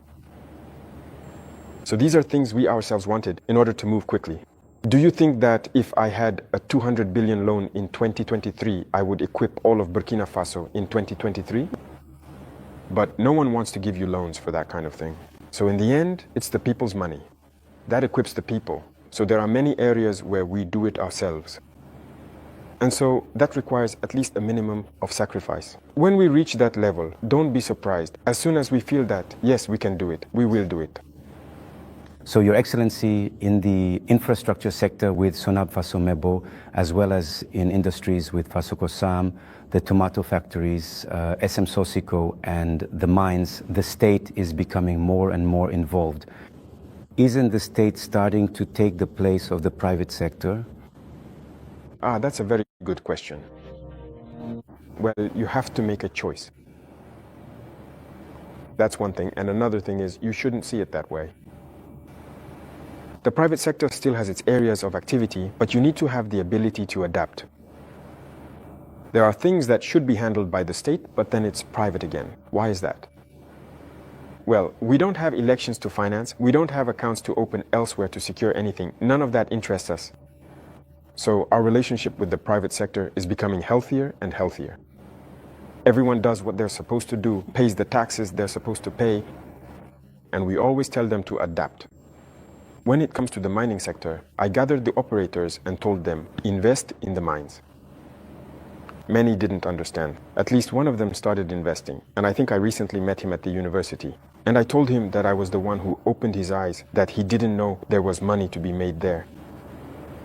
[SPEAKER 3] So these are things we ourselves wanted in order to move quickly. Do you think that if I had a 200 billion loan in 2023, I would equip all of Burkina Faso in 2023? But no one wants to give you loans for that kind of thing. So in the end, it's the people's money. That equips the people. So there are many areas where we do it ourselves. And so that requires at least a minimum of sacrifice. When we reach that level, don't be surprised. As soon as we feel that, yes, we can do it, we will do it.
[SPEAKER 8] So, Your Excellency, in the infrastructure sector with Sonab Faso-Mebo, as well as in industries with Fasokosam, the tomato factories, SM Sosiko, and the mines, the state is becoming more and more involved. Isn't the state starting to take the place of the private sector?
[SPEAKER 3] That's a very good question. Well, you have to make a choice. That's one thing. And another thing is, you shouldn't see it that way. The private sector still has its areas of activity, but you need to have the ability to adapt. There are things that should be handled by the state, but then it's private again. Why is that? Well, we don't have elections to finance. We don't have accounts to open elsewhere to secure anything. None of that interests us. So our relationship with the private sector is becoming healthier and healthier. Everyone does what they're supposed to do, pays the taxes they're supposed to pay, and we always tell them to adapt. When it comes to the mining sector, I gathered the operators and told them, invest in the mines. Many didn't understand. At least one of them started investing, and I think I recently met him at the university. And I told him that I was the one who opened his eyes, that he didn't know there was money to be made there.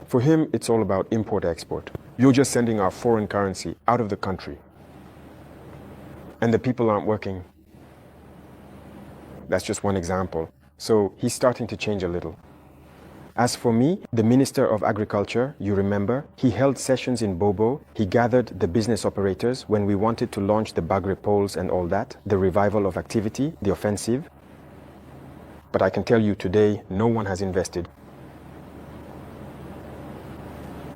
[SPEAKER 3] For him, it's all about import-export. You're just sending our foreign currency out of the country. And the people aren't working. That's just one example. So he's starting to change a little. As for me, the Minister of Agriculture, you remember, he held sessions in Bobo. He gathered the business operators when we wanted to launch the Bagre poles and all that, the revival of activity, the offensive. But I can tell you today, no one has invested.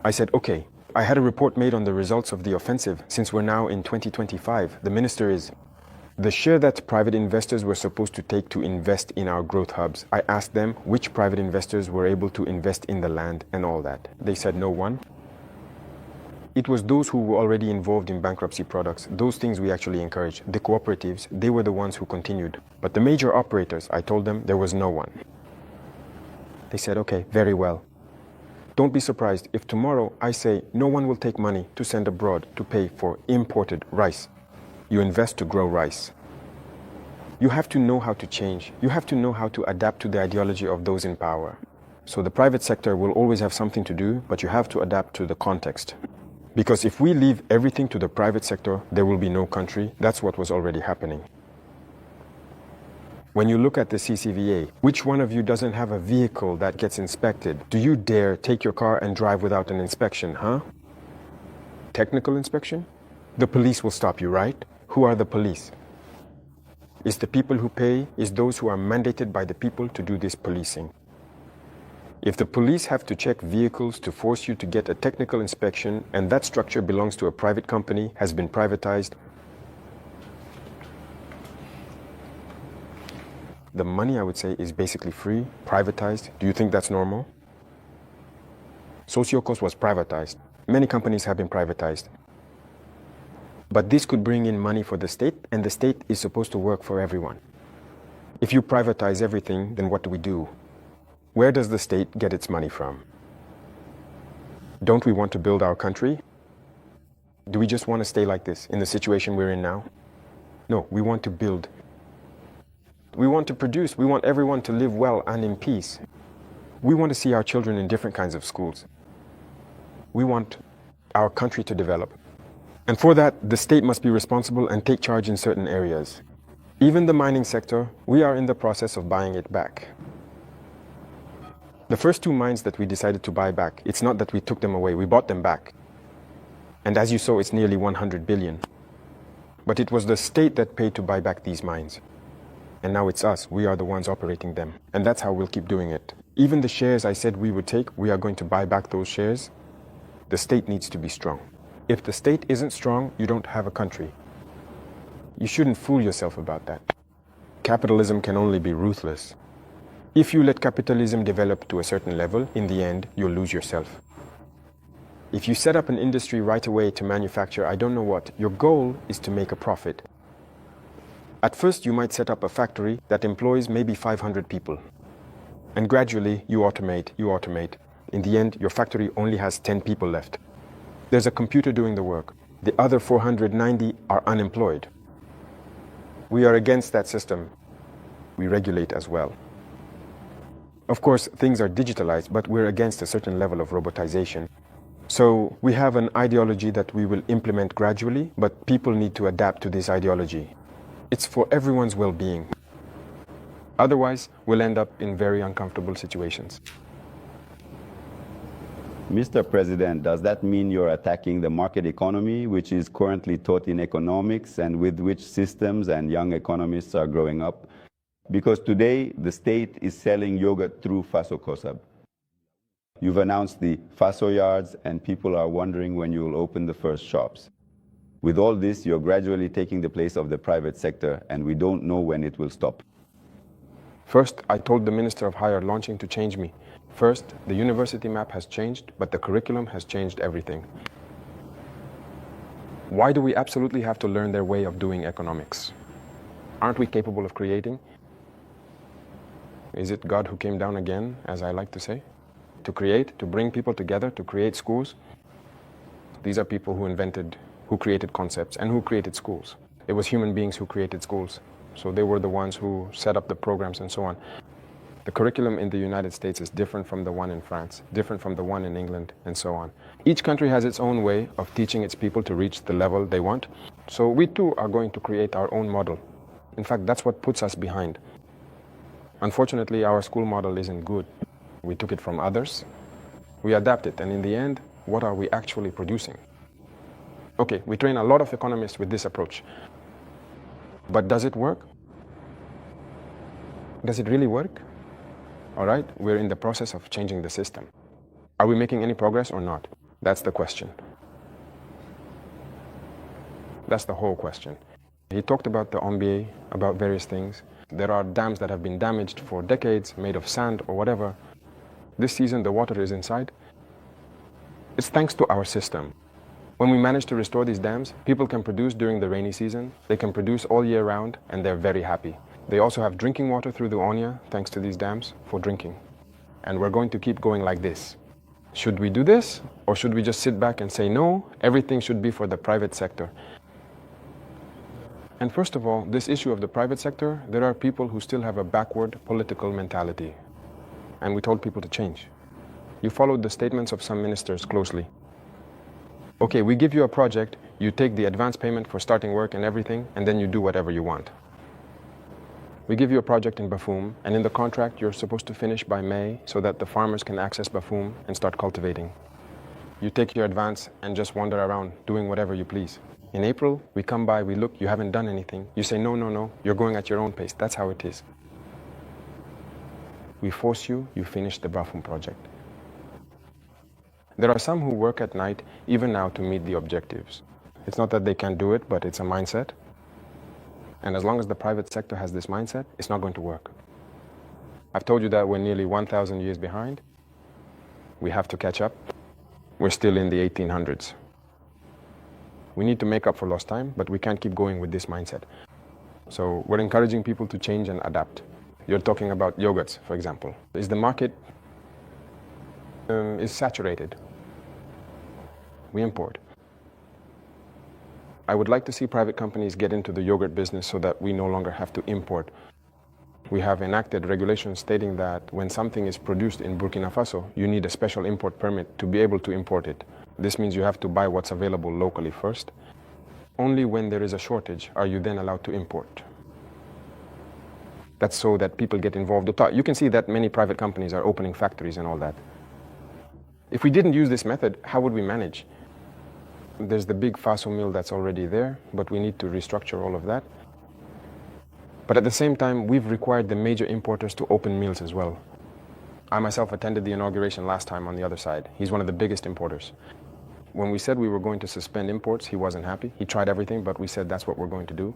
[SPEAKER 3] I said, okay, I had a report made on the results of the offensive. Since we're now in 2025, the minister is... The share that private investors were supposed to take to invest in our growth hubs, I asked them which private investors were able to invest in the land and all that. They said no one. It was those who were already involved in bankruptcy products, those things we actually encouraged. The cooperatives, they were the ones who continued. But the major operators, I told them there was no one. They said, okay, very well. Don't be surprised if tomorrow I say no one will take money to send abroad to pay for imported rice. You invest to grow rice. You have to know how to change. You have to know how to adapt to the ideology of those in power. So the private sector will always have something to do, but you have to adapt to the context. Because if we leave everything to the private sector, there will be no country. That's what was already happening. When you look at the CCVA, which one of you doesn't have a vehicle that gets inspected? Do you dare take your car and drive without an inspection, huh? Technical inspection? The police will stop you, right? Who are the police? It's the people who pay, it's those who are mandated by the people to do this policing. If the police have to check vehicles to force you to get a technical inspection and that structure belongs to a private company, has been privatized, the money, I would say, is basically free, privatized. Do you think that's normal? Sociocos was privatized. Many companies have been privatized. But this could bring in money for the state, and the state is supposed to work for everyone. If you privatize everything, then what do? Where does the state get its money from? Don't we want to build our country? Do we just want to stay like this, in the situation we're in now? No, we want to build. We want to produce. We want everyone to live well and in peace. We want to see our children in different kinds of schools. We want our country to develop. And for that, the state must be responsible and take charge in certain areas. Even the mining sector, we are in the process of buying it back. The first 2 mines that we decided to buy back, it's not that we took them away, we bought them back. And as you saw, it's nearly 100 billion. But it was the state that paid to buy back these mines. And now it's us, we are the ones operating them. And that's how we'll keep doing it. Even the shares I said we would take, we are going to buy back those shares. The state needs to be strong. If the state isn't strong, you don't have a country. You shouldn't fool yourself about that. Capitalism can only be ruthless. If you let capitalism develop to a certain level, in the end, you'll lose yourself. If you set up an industry right away to manufacture I don't know what, your goal is to make a profit. At first, you might set up a factory that employs maybe 500 people. And gradually, you automate. In the end, your factory only has 10 people left. There's a computer doing the work. The other 490 are unemployed. We are against that system. We regulate as well. Of course, things are digitalized, but we're against a certain level of robotization. So we have an ideology that we will implement gradually, but people need to adapt to this ideology. It's for everyone's well-being. Otherwise, we'll end up in very uncomfortable situations.
[SPEAKER 9] Mr. President, does that mean you're attacking the market economy, which is currently taught in economics and with which systems and young economists are growing up? Because today, the state is selling yogurt through Faso Kosab. You've announced the Faso yards, and people are wondering when you will open the first shops. With all this, you're gradually taking the place of the private sector, and we don't know when it will stop.
[SPEAKER 3] First, I told the Minister of Higher Launching to change me. First, the university map has changed, but the curriculum has changed everything. Why do we absolutely have to learn their way of doing economics? Aren't we capable of creating? Is it God who came down again, as I like to say? To create, to bring people together, to create schools? These are people who created concepts and who created schools. It was human beings who created schools. So they were the ones who set up the programs and so on. The curriculum in the United States is different from the one in France, different from the one in England, and so on. Each country has its own way of teaching its people to reach the level they want. So we too are going to create our own model. In fact, that's what puts us behind. Unfortunately, our school model isn't good. We took it from others, we adapt it, and in the end, what are we actually producing? Okay, we train a lot of economists with this approach. But does it work? Does it really work? All right, we're in the process of changing the system. Are we making any progress or not? That's the question. That's the whole question. He talked about the MBA, about various things. There are dams that have been damaged for decades, made of sand or whatever. This season, the water is inside. It's thanks to our system. When we manage to restore these dams, people can produce during the rainy season. They can produce all year round, and they're very happy. They also have drinking water through the Onya, thanks to these dams, for drinking. And we're going to keep going like this. Should we do this? Or should we just sit back and say, no, everything should be for the private sector? And first of all, this issue of the private sector, there are people who still have a backward political mentality. And we told people to change. You followed the statements of some ministers closely. Okay, we give you a project, you take the advance payment for starting work and everything, and then you do whatever you want. We give you a project in Bafum, and in the contract you're supposed to finish by May so that the farmers can access Bafum and start cultivating. You take your advance and just wander around, doing whatever you please. In April, we come by, we look, you haven't done anything. You say, no, you're going at your own pace. That's how it is. we force you, you finish the Bafum project. There are some who work at night, even now, to meet the objectives. It's not that they can't do it, but it's a mindset. And as long as the private sector has this mindset, it's not going to work. I've told you that we're nearly 1,000 years behind. We have to catch up. We're still in the 1800s. We need to make up for lost time, but we can't keep going with this mindset. So we're encouraging people to change and adapt. You're talking about yogurts, for example. Is the market is saturated? We import. I would like to see private companies get into the yogurt business so that we no longer have to import. We have enacted regulations stating that when something is produced in Burkina Faso, you need a special import permit to be able to import it. This means you have to buy what's available locally first. Only when there is a shortage are you then allowed to import. That's so that people get involved. You can see that many private companies are opening factories and all that. If we didn't use this method, how would we manage? There's the big Faso mill that's already there, but we need to restructure all of that. But at the same time, we've required the major importers to open mills as well. I myself attended the inauguration last time on the other side. He's one of the biggest importers. When we said we were going to suspend imports, he wasn't happy. He tried everything, but we said that's what we're going to do.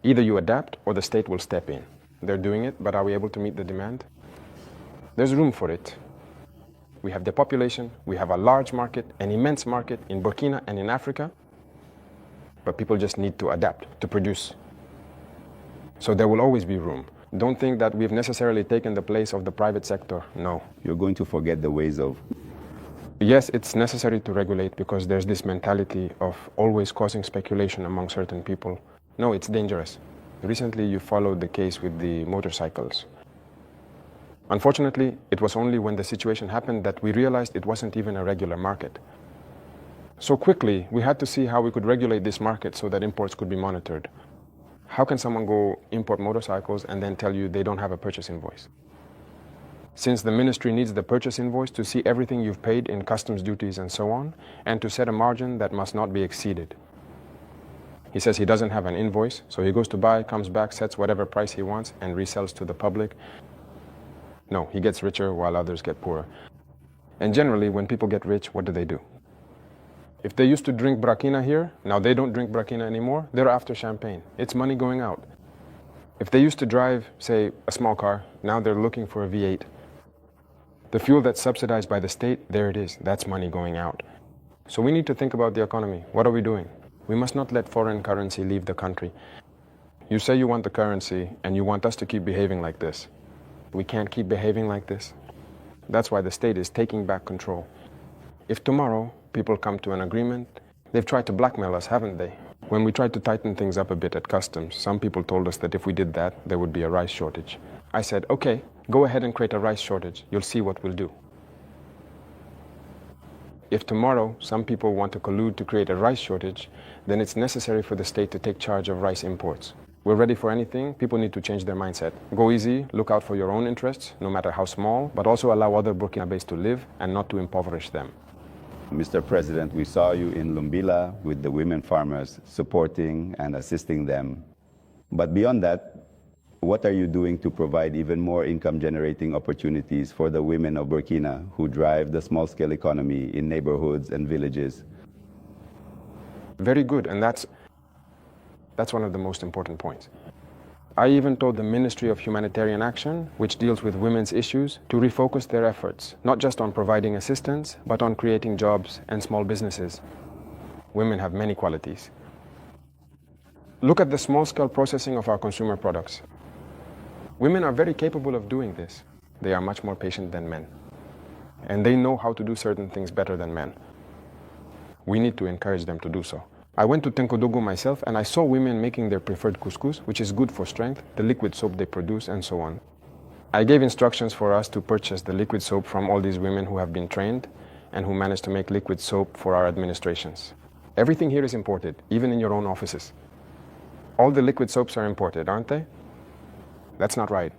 [SPEAKER 3] Either you adapt or the state will step in. They're doing it, but are we able to meet the demand? There's room for it. We have the population, we have a large market, an immense market in Burkina and in Africa, but people just need to adapt, to produce. So there will always be room. Don't think that we've necessarily taken the place of the private sector. No.
[SPEAKER 9] You're going to forget the ways of...
[SPEAKER 3] Yes, it's necessary to regulate because there's this mentality of always causing speculation among certain people. No, it's dangerous. Recently, you followed the case with the motorcycles. Unfortunately, it was only when the situation happened that we realized it wasn't even a regular market. So quickly, we had to see how we could regulate this market so that imports could be monitored. How can someone go import motorcycles and then tell you they don't have a purchase invoice? Since the ministry needs the purchase invoice to see everything you've paid in customs duties and so on, and to set a margin that must not be exceeded. He says he doesn't have an invoice, so he goes to buy, comes back, sets whatever price he wants, and resells to the public. No, he gets richer while others get poorer. And generally, when people get rich, what do? If they used to drink Brakina here, now they don't drink Brakina anymore, they're after champagne. It's money going out. If they used to drive, say, a small car, now they're looking for a V8. The fuel that's subsidized by the state, there it is. That's money going out. So we need to think about the economy. What are we doing? We must not let foreign currency leave the country. You say you want the currency, and you want us to keep behaving like this. We can't keep behaving like this. That's why the state is taking back control. If tomorrow people come to an agreement, they've tried to blackmail us, haven't they? When we tried to tighten things up a bit at customs, some people told us that if we did that, there would be a rice shortage. I said, okay, go ahead and create a rice shortage. You'll see what we'll do. If tomorrow some people want to collude to create a rice shortage, then it's necessary for the state to take charge of rice imports. We're ready for anything. People need to change their mindset. Go easy, look out for your own interests, no matter how small, but also allow other Burkinabés to live and not to impoverish them.
[SPEAKER 9] Mr. President, we saw you in Lumbila with the women farmers, supporting and assisting them. But beyond that, what are you doing to provide even more income-generating opportunities for the women of Burkina who drive the small-scale economy in neighborhoods and villages?
[SPEAKER 3] Very good, and that's one of the most important points. I even told the Ministry of Humanitarian Action, which deals with women's issues, to refocus their efforts, not just on providing assistance, but on creating jobs and small businesses. Women have many qualities. Look at the small-scale processing of our consumer products. Women are very capable of doing this. They are much more patient than men. And they know how to do certain things better than men. We need to encourage them to do so. I went to Tenkodogo myself and I saw women making their preferred couscous, which is good for strength, the liquid soap they produce, and so on. I gave instructions for us to purchase the liquid soap from all these women who have been trained and who managed to make liquid soap for our administrations. Everything here is imported, even in your own offices. All the liquid soaps are imported, aren't they? That's not right,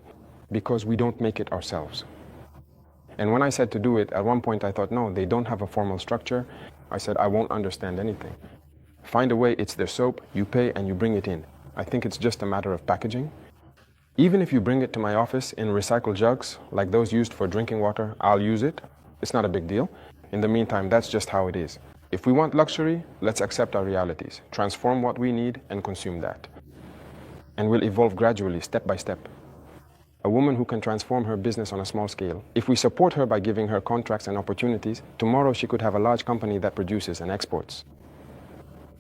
[SPEAKER 3] because we don't make it ourselves. And when I said to do it, at one point I thought, no, they don't have a formal structure. I said, I won't understand anything. Find a way, it's their soap, you pay and you bring it in. I think it's just a matter of packaging. Even if you bring it to my office in recycled jugs, like those used for drinking water, I'll use it. It's not a big deal. In the meantime, that's just how it is. If we want luxury, let's accept our realities, transform what we need, and consume that. And we'll evolve gradually, step by step. A woman who can transform her business on a small scale. If we support her by giving her contracts and opportunities, tomorrow she could have a large company that produces and exports.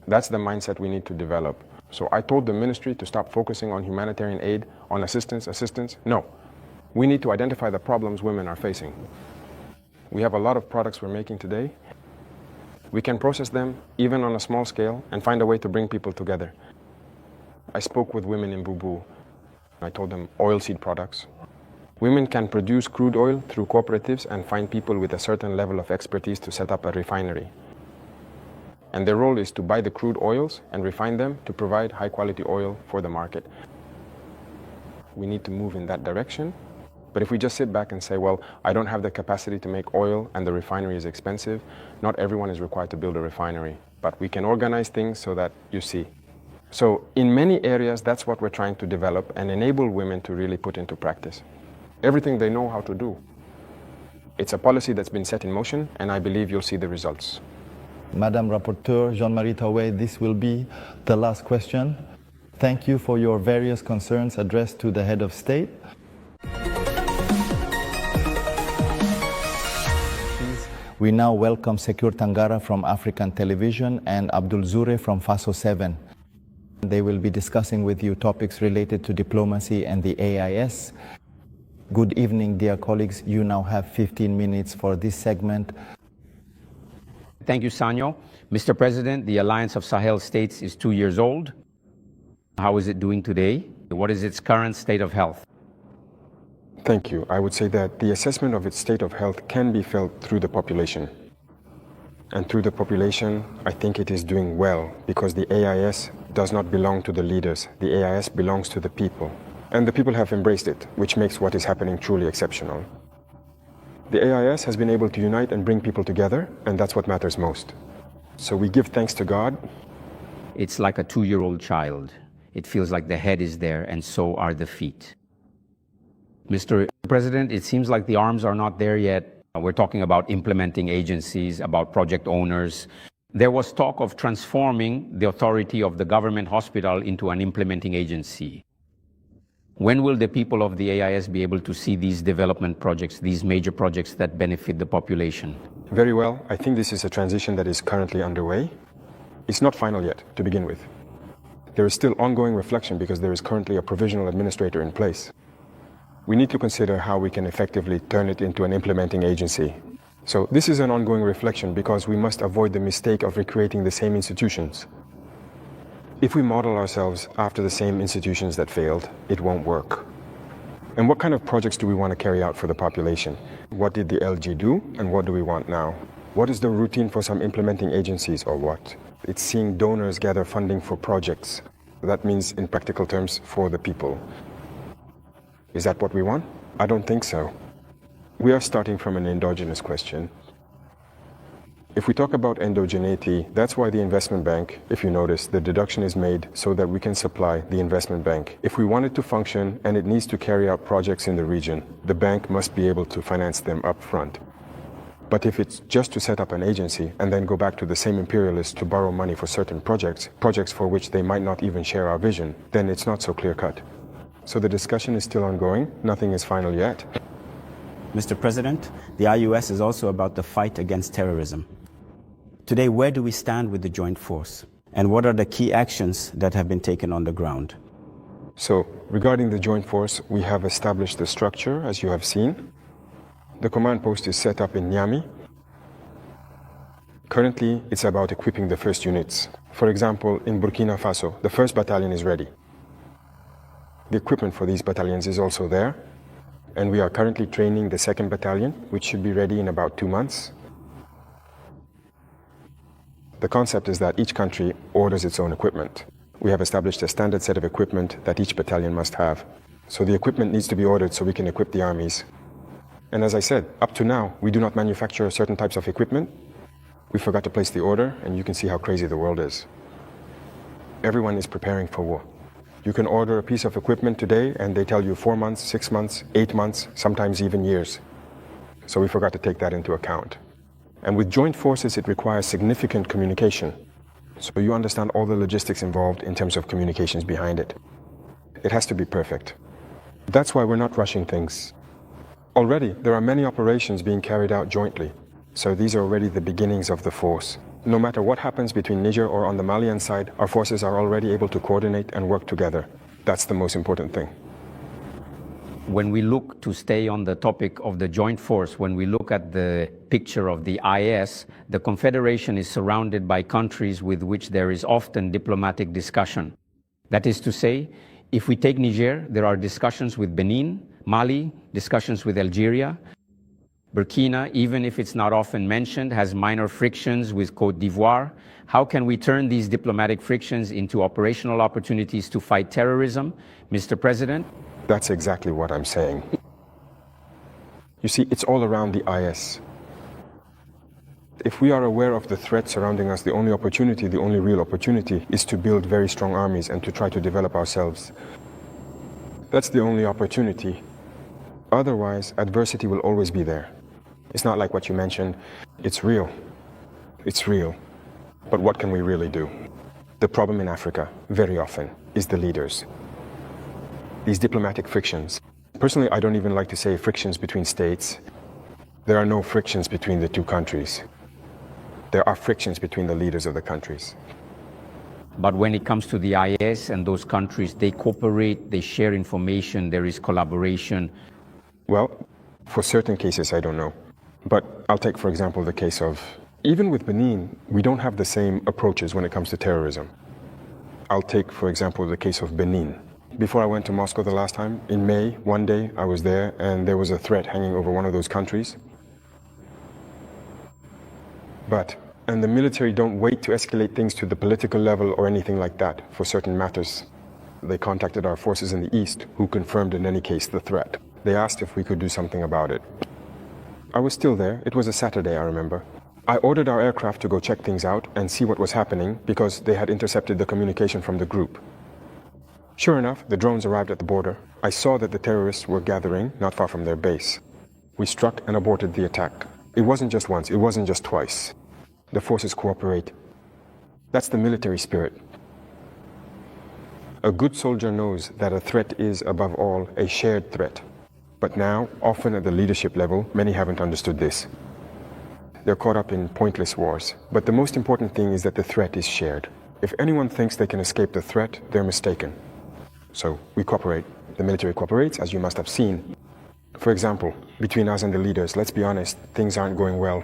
[SPEAKER 3] That's the mindset we need to develop. So I told the ministry to stop focusing on humanitarian aid, on assistance. No. We need to identify the problems women are facing. We have a lot of products we're making today. We can process them, even on a small scale, and find a way to bring people together. I spoke with women in Bubu. I told them oilseed products. Women can produce crude oil through cooperatives and find people with a certain level of expertise to set up a refinery. And their role is to buy the crude oils and refine them to provide high quality oil for the market. We need to move in that direction. But if we just sit back and say, well, I don't have the capacity to make oil and the refinery is expensive, not everyone is required to build a refinery. But we can organize things so that you see. So in many areas, that's what we're trying to develop and enable women to really put into practice. Everything they know how to do. It's a policy that's been set in motion, and I believe you'll see the results.
[SPEAKER 1] Madam Rapporteur Jean-Marie Traoré, this will be the last question. Thank you for your various concerns addressed to the head of state. We now welcome Secure Tangara from African Television and Abdul Zure from Faso 7. They will be discussing with you topics related to diplomacy and the AIS. Good evening, dear colleagues. You now have 15 minutes for this segment.
[SPEAKER 10] Thank you, Sanyo. Mr. President, the Alliance of Sahel States is 2 years old. How is it doing today? What is its current state of health?
[SPEAKER 3] Thank you. I would say that the assessment of its state of health can be felt through the population. And through the population, I think it is doing well because the AIS does not belong to the leaders. The AIS belongs to the people. And the people have embraced it, which makes what is happening truly exceptional. The AIS has been able to unite and bring people together, and that's what matters most. So we give thanks to God.
[SPEAKER 10] It's like a 2-year-old child. It feels like the head is there, and so are the feet. Mr. President, it seems like the arms are not there yet. We're talking about implementing agencies, about project owners. There was talk of transforming the authority of the government hospital into an implementing agency. When will the people of the AIS be able to see these development projects, these major projects that benefit the population?
[SPEAKER 3] Very well. I think this is a transition that is currently underway. It's not final yet, to begin with. There is still ongoing reflection because there is currently a provisional administrator in place. We need to consider how we can effectively turn it into an implementing agency. So this is an ongoing reflection because we must avoid the mistake of recreating the same institutions. If we model ourselves after the same institutions that failed, it won't work. And what kind of projects do we want to carry out for the population? What did the LG do and what do we want now? What is the routine for some implementing agencies or what? It's seeing donors gather funding for projects. That means, in practical terms, for the people. Is that what we want? I don't think so. We are starting from an endogenous question. If we talk about endogeneity, that's why the investment bank, if you notice, the deduction is made so that we can supply the investment bank. If we want it to function and it needs to carry out projects in the region, the bank must be able to finance them up front. But if it's just to set up an agency and then go back to the same imperialists to borrow money for certain projects for which they might not even share our vision, then it's not so clear-cut. So the discussion is still ongoing. Nothing is final yet.
[SPEAKER 11] Mr. President, the IUS is also about the fight against terrorism. Today, where do we stand with the joint force? And what are the key actions that have been taken on the ground?
[SPEAKER 3] So, regarding the joint force, we have established the structure, as you have seen. The command post is set up in Niamey. Currently, it's about equipping the first units. For example, in Burkina Faso, the 1st battalion is ready. The equipment for these battalions is also there. And we are currently training the 2nd battalion, which should be ready in about 2 months. The concept is that each country orders its own equipment. We have established a standard set of equipment that each battalion must have. So the equipment needs to be ordered so we can equip the armies. And as I said, up to now, we do not manufacture certain types of equipment. We forgot to place the order, and you can see how crazy the world is. Everyone is preparing for war. You can order a piece of equipment today and they tell you 4 months, 6 months, 8 months, sometimes even years. So we forgot to take that into account. And with joint forces, it requires significant communication. So you understand all the logistics involved in terms of communications behind it. It has to be perfect. That's why we're not rushing things. Already, there are many operations being carried out jointly. So these are already the beginnings of the force. No matter what happens between Niger or on the Malian side, our forces are already able to coordinate and work together. That's the most important thing.
[SPEAKER 10] When we look, to stay on the topic of the joint force, when we look at the picture of the IS, the Confederation is surrounded by countries with which there is often diplomatic discussion. That is to say, if we take Niger, there are discussions with Benin, Mali, discussions with Algeria. Burkina, even if it's not often mentioned, has minor frictions with Côte d'Ivoire. How can we turn these diplomatic frictions into operational opportunities to fight terrorism? Mr. President?
[SPEAKER 3] That's exactly what I'm saying. You see, it's all around the IS. If we are aware of the threat surrounding us, the only opportunity, the only real opportunity, is to build very strong armies and to try to develop ourselves. That's the only opportunity. Otherwise, adversity will always be there. It's not like what you mentioned. It's real. It's real. But what can we really do? The problem in Africa, very often, is the leaders. These diplomatic frictions. Personally, I don't even like to say frictions between states. There are no frictions between the two countries. There are frictions between the leaders of the countries.
[SPEAKER 10] But when it comes to the IS and those countries, they cooperate, they share information, there is collaboration.
[SPEAKER 3] Well, for certain cases, I don't know. But I'll take, for example, the case of, even with Benin, we don't have the same approaches when it comes to terrorism. I'll take, for example, the case of Benin. Before I went to Moscow the last time, in May, one day I was there and there was a threat hanging over one of those countries. And the military don't wait to escalate things to the political level or anything like that for certain matters. They contacted our forces in the east, who confirmed in any case the threat. They asked if we could do something about it. I was still there. It was a Saturday, I remember. I ordered our aircraft to go check things out and see what was happening because they had intercepted the communication from the group. Sure enough, the drones arrived at the border. I saw that the terrorists were gathering not far from their base. We struck and aborted the attack. It wasn't just once, it wasn't just twice. The forces cooperate. That's the military spirit. A good soldier knows that a threat is, above all, a shared threat. But now, often at the leadership level, many haven't understood this. They're caught up in pointless wars. But the most important thing is that the threat is shared. If anyone thinks they can escape the threat, they're mistaken. So we cooperate. The military cooperates, as you must have seen. For example, between us and the leaders, let's be honest, things aren't going well.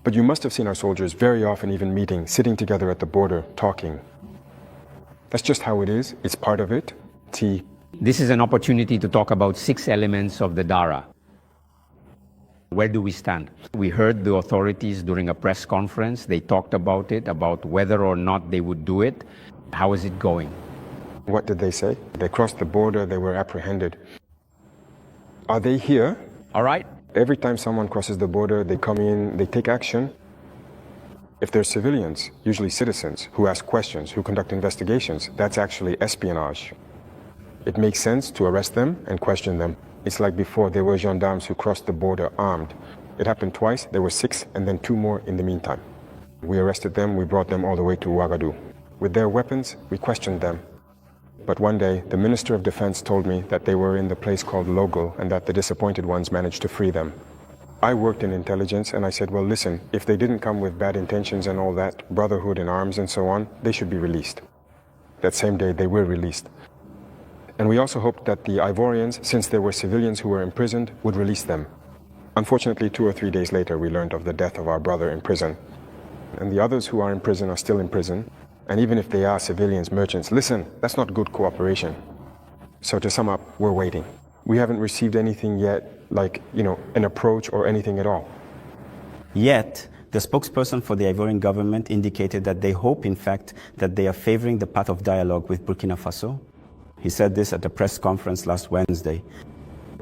[SPEAKER 3] But you must have seen our soldiers very often even meeting, sitting together at the border, talking. That's just how it is. It's part of it.
[SPEAKER 10] This is an opportunity to talk about 6 elements of the DARA. Where do we stand? We heard the authorities during a press conference. They talked about it, about whether or not they would do it. How is it going?
[SPEAKER 3] What did they say? They crossed the border, they were apprehended. Are they here?
[SPEAKER 10] All right.
[SPEAKER 3] Every time someone crosses the border, they come in, they take action. If they're civilians, usually citizens, who ask questions, who conduct investigations, that's actually espionage. It makes sense to arrest them and question them. It's like before, there were gendarmes who crossed the border armed. It happened twice, there were 6 and then 2 more in the meantime. We arrested them, we brought them all the way to Ouagadougou. With their weapons, we questioned them. But one day, the Minister of Defense told me that they were in the place called Logo and that the disappointed ones managed to free them. I worked in intelligence and I said, well, listen, if they didn't come with bad intentions and all that, brotherhood in arms and so on, they should be released. That same day, they were released. And we also hoped that the Ivorians, since there were civilians who were imprisoned, would release them. Unfortunately, 2 or 3 days later, we learned of the death of our brother in prison. And the others who are in prison are still in prison. And even if they are civilians, merchants, listen, that's not good cooperation. So to sum up, we're waiting. We haven't received anything yet, like, an approach or anything at all.
[SPEAKER 11] Yet, the spokesperson for the Ivorian government indicated that they hope, in fact, that they are favoring the path of dialogue with Burkina Faso. He said this at a press conference last Wednesday.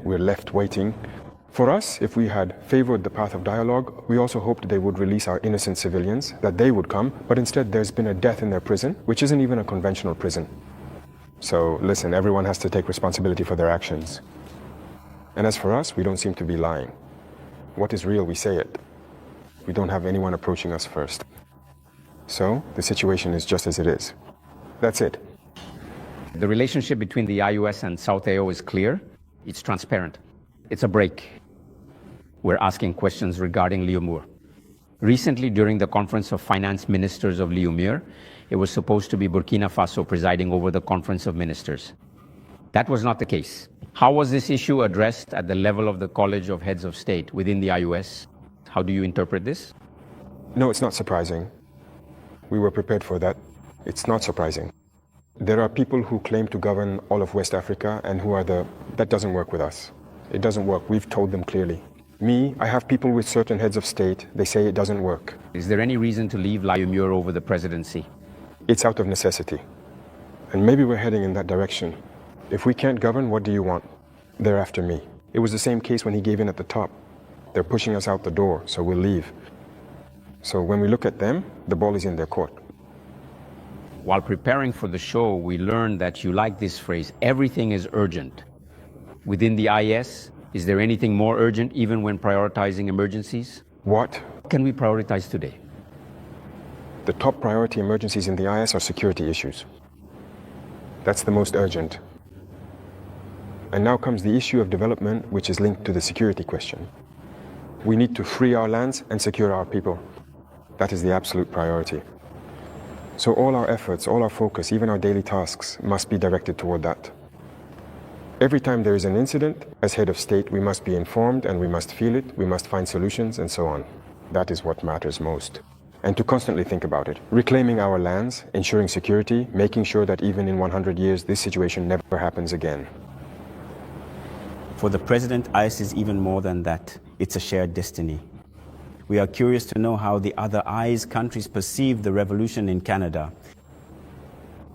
[SPEAKER 3] We're left waiting. For us, if we had favored the path of dialogue, we also hoped they would release our innocent civilians, that they would come, but instead there's been a death in their prison, which isn't even a conventional prison. So listen, everyone has to take responsibility for their actions. And as for us, we don't seem to be lying. What is real, we say it. We don't have anyone approaching us first. So the situation is just as it is. That's it.
[SPEAKER 10] The relationship between the IUS and South AO is clear. It's transparent. It's a break. We're asking questions regarding Liumur. Recently, during the Conference of Finance Ministers of Liumur, it was supposed to be Burkina Faso presiding over the Conference of Ministers. That was not the case. How was this issue addressed at the level of the College of Heads of State within the IUS? How do you interpret this?
[SPEAKER 3] No, it's not surprising. We were prepared for that. It's not surprising. There are people who claim to govern all of West Africa and who are that doesn't work with us. It doesn't work. We've told them clearly. Me, I have people with certain heads of state. They say it doesn't work.
[SPEAKER 10] Is there any reason to leave Liumur over the presidency?
[SPEAKER 3] It's out of necessity. And maybe we're heading in that direction. If we can't govern, what do you want? They're after me. It was the same case when he gave in at the top. They're pushing us out the door, so we'll leave. So when we look at them, the ball is in their court.
[SPEAKER 10] While preparing for the show, we learned that you like this phrase, everything is urgent. Within the IS, is there anything more urgent even when prioritizing emergencies?
[SPEAKER 3] What?
[SPEAKER 10] What can we prioritize today?
[SPEAKER 3] The top priority emergencies in the IS are security issues. That's the most urgent. And now comes the issue of development, which is linked to the security question. We need to free our lands and secure our people. That is the absolute priority. So all our efforts, all our focus, even our daily tasks must be directed toward that. Every time there is an incident, as head of state, we must be informed and we must feel it, we must find solutions and so on. That is what matters most. And to constantly think about it. Reclaiming our lands, ensuring security, making sure that even in 100 years this situation never happens again.
[SPEAKER 11] For the president, IS is even more than that. It's a shared destiny. We are curious to know how the other IS countries perceive the revolution in Canada.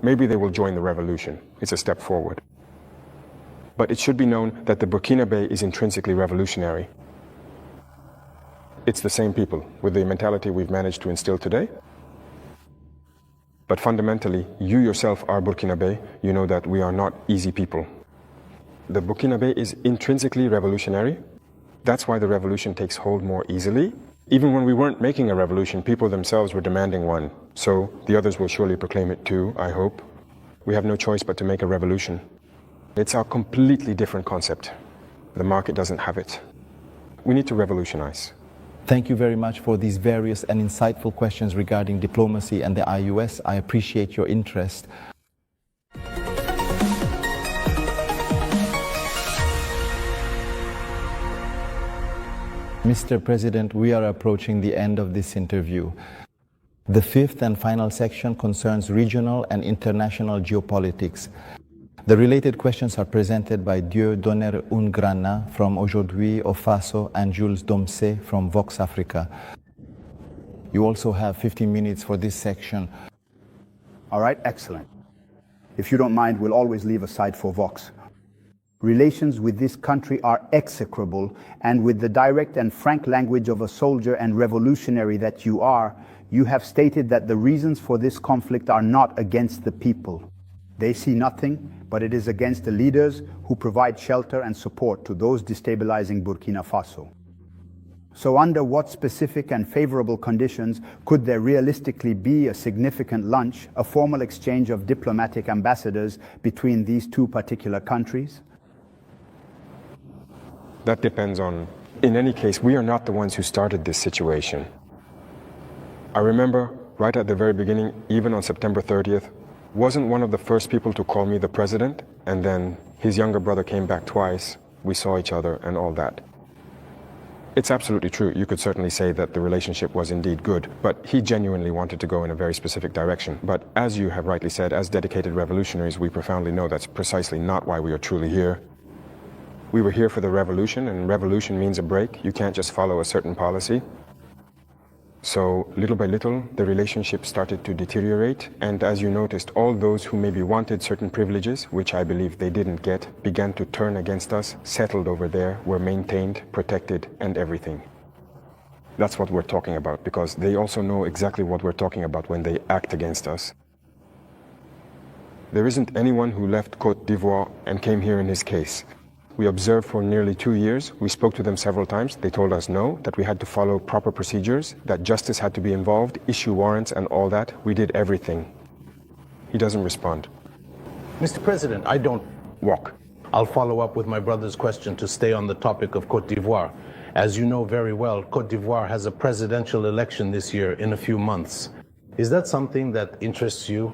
[SPEAKER 3] Maybe they will join the revolution. It's a step forward. But it should be known that the Burkinabe is intrinsically revolutionary. It's the same people with the mentality we've managed to instill today. But fundamentally, you yourself are Burkinabe. You know that we are not easy people. The Burkinabe is intrinsically revolutionary. That's why the revolution takes hold more easily. Even when we weren't making a revolution, people themselves were demanding one. So the others will surely proclaim it too, I hope. We have no choice but to make a revolution. It's a completely different concept. The market doesn't have it. We need to revolutionize.
[SPEAKER 1] Thank you very much for these various and insightful questions regarding diplomacy and the IUS. I appreciate your interest. Mr. President, we are approaching the end of this interview. The fifth and final section concerns regional and international geopolitics. The related questions are presented by Dieudonné Ungrana from Aujourd'hui au Faso and Jules Domsé from Vox Africa. You also have 15 minutes for this section.
[SPEAKER 12] All right, excellent. If you don't mind, we'll always leave aside for Vox. Relations with this country are execrable, and with the direct and frank language of a soldier and revolutionary that you are, you have stated that the reasons for this conflict are not against the people. They see nothing, but it is against the leaders who provide shelter and support to those destabilizing Burkina Faso. So under what specific and favorable conditions could there realistically be a significant lunch, a formal exchange of diplomatic ambassadors between these two particular countries?
[SPEAKER 3] That depends on... In any case, we are not the ones who started this situation. I remember right at the very beginning, even on September 30th, wasn't one of the first people to call me the president, and then his younger brother came back twice, we saw each other and all that. It's absolutely true. You could certainly say that the relationship was indeed good, but he genuinely wanted to go in a very specific direction. But as you have rightly said, as dedicated revolutionaries, we profoundly know that's precisely not why we are truly here. We were here for the revolution, and revolution means a break. You can't just follow a certain policy. So little by little, the relationship started to deteriorate, and as you noticed, all those who maybe wanted certain privileges, which I believe they didn't get, began to turn against us, settled over there, were maintained, protected, and everything. That's what we're talking about, because they also know exactly what we're talking about when they act against us. There isn't anyone who left Côte d'Ivoire and came here in his case. We observed for nearly 2 years. We spoke to them several times. They told us no, that we had to follow proper procedures, that justice had to be involved, issue warrants and all that. We did everything. He doesn't respond.
[SPEAKER 13] Mr. President, I don't walk. I'll follow up with my brother's question to stay on the topic of Côte d'Ivoire. As you know very well, Côte d'Ivoire has a presidential election this year in a few months. Is that something that interests you?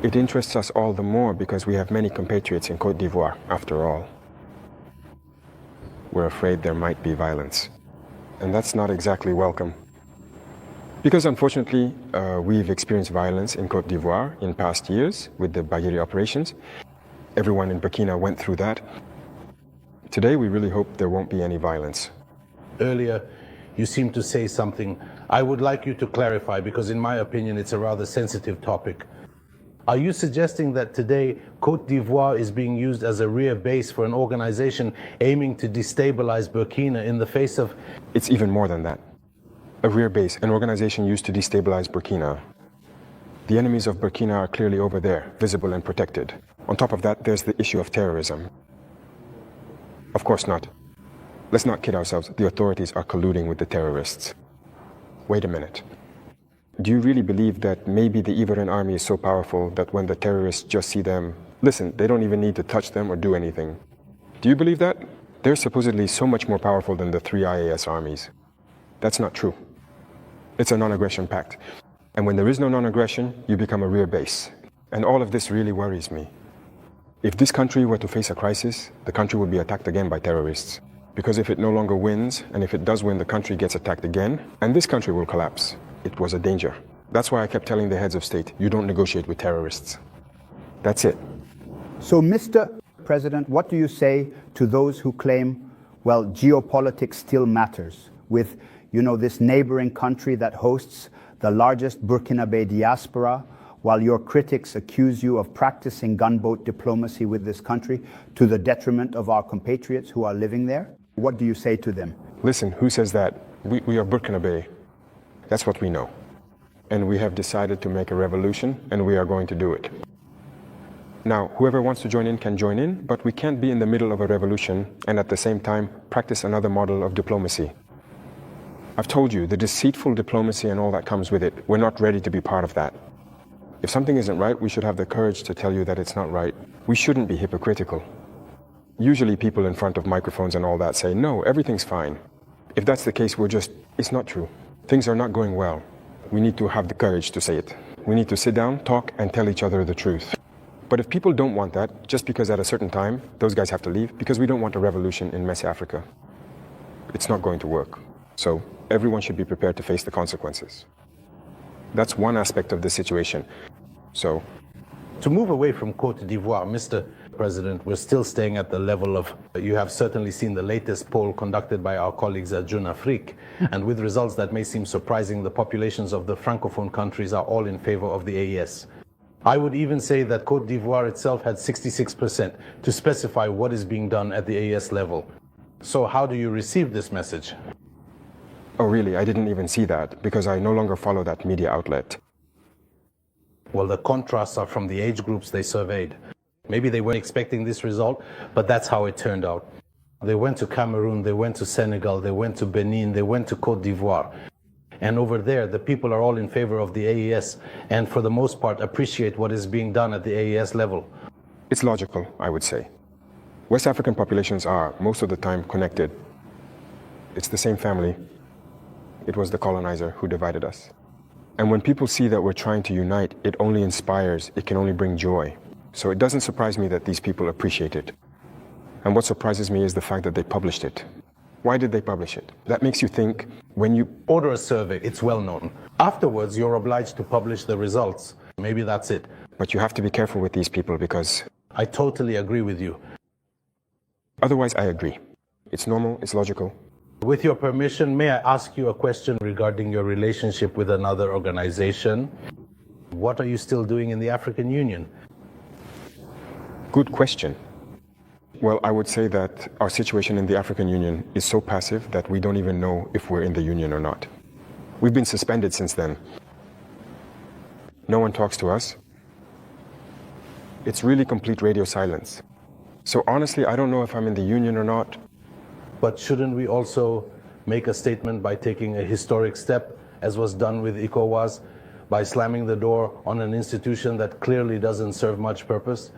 [SPEAKER 3] It interests us all the more because we have many compatriots in Côte d'Ivoire, after all. We're afraid there might be violence. And that's not exactly welcome. Because unfortunately, we've experienced violence in Côte d'Ivoire in past years with the Baguiri operations. Everyone in Burkina went through that. Today, we really hope there won't be any violence.
[SPEAKER 13] Earlier, you seemed to say something I would like you to clarify because in my opinion, it's a rather sensitive topic. Are you suggesting that today Côte d'Ivoire is being used as a rear base for an organization aiming to destabilize Burkina in the face of...
[SPEAKER 3] It's even more than that. A rear base, an organization used to destabilize Burkina. The enemies of Burkina are clearly over there, visible and protected. On top of that, there's the issue of terrorism. Of course not. Let's not kid ourselves. The authorities are colluding with the terrorists. Wait a minute. Do you really believe that maybe the Ivorian army is so powerful that when the terrorists just see them, listen, they don't even need to touch them or do anything? Do you believe that? They're supposedly so much more powerful than the 3 IAS armies. That's not true. It's a non-aggression pact. And when there is no non-aggression, you become a rear base. And all of this really worries me. If this country were to face a crisis, the country would be attacked again by terrorists. Because if it no longer wins, and if it does win, the country gets attacked again, and this country will collapse. It was a danger. That's why I kept telling the heads of state, you don't negotiate with terrorists. That's it.
[SPEAKER 12] So, Mr. President, what do you say to those who claim, well, geopolitics still matters with, this neighboring country that hosts the largest Burkinabe diaspora, while your critics accuse you of practicing gunboat diplomacy with this country to the detriment of our compatriots who are living there? What do you say to them?
[SPEAKER 3] Listen, who says that? We are Burkinabe. That's what we know. And we have decided to make a revolution, and we are going to do it. Now, whoever wants to join in can join in, but we can't be in the middle of a revolution and at the same time practice another model of diplomacy. I've told you, the deceitful diplomacy and all that comes with it, we're not ready to be part of that. If something isn't right, we should have the courage to tell you that it's not right. We shouldn't be hypocritical. Usually people in front of microphones and all that say, no, everything's fine. If that's the case, it's not true. Things are not going well. We need to have the courage to say it. We need to sit down, talk, and tell each other the truth. But if people don't want that, just because at a certain time, those guys have to leave, because we don't want a revolution in messy Africa, it's not going to work. So everyone should be prepared to face the consequences. That's one aspect of the situation. So,
[SPEAKER 13] to move away from Côte d'Ivoire, Mr. President, we're still staying at the level of, you have certainly seen the latest poll conducted by our colleagues at Jeune Afrique, and with results that may seem surprising, the populations of the Francophone countries are all in favor of the AES. I would even say that Côte d'Ivoire itself had 66% to specify what is being done at the AES level. So how do you receive this message?
[SPEAKER 3] Oh really? I didn't even see that, because I no longer follow that media outlet.
[SPEAKER 13] Well, the contrasts are from the age groups they surveyed. Maybe they weren't expecting this result, but that's how it turned out. They went to Cameroon, they went to Senegal, they went to Benin, they went to Côte d'Ivoire. And over there, the people are all in favor of the AES, and for the most part appreciate what is being done at the AES level.
[SPEAKER 3] It's logical, I would say. West African populations are, most of the time, connected. It's the same family. It was the colonizer who divided us. And when people see that we're trying to unite, it only inspires, it can only bring joy. So it doesn't surprise me that these people appreciate it. And what surprises me is the fact that they published it. Why did they publish it? That makes you think, when you
[SPEAKER 13] order a survey, it's well known. Afterwards, you're obliged to publish the results. Maybe that's it.
[SPEAKER 3] But you have to be careful with these people because...
[SPEAKER 13] I totally agree with you.
[SPEAKER 3] Otherwise, I agree. It's normal, it's logical.
[SPEAKER 13] With your permission, may I ask you a question regarding your relationship with another organization? What are you still doing in the African Union?
[SPEAKER 3] Good question. Well, I would say that our situation in the African Union is so passive that we don't even know if we're in the Union or not. We've been suspended since then. No one talks to us. It's really complete radio silence. So honestly, I don't know if I'm in the union or not.
[SPEAKER 13] But shouldn't we also make a statement by taking a historic step, as was done with ECOWAS, by slamming the door on an institution that clearly doesn't serve much purpose?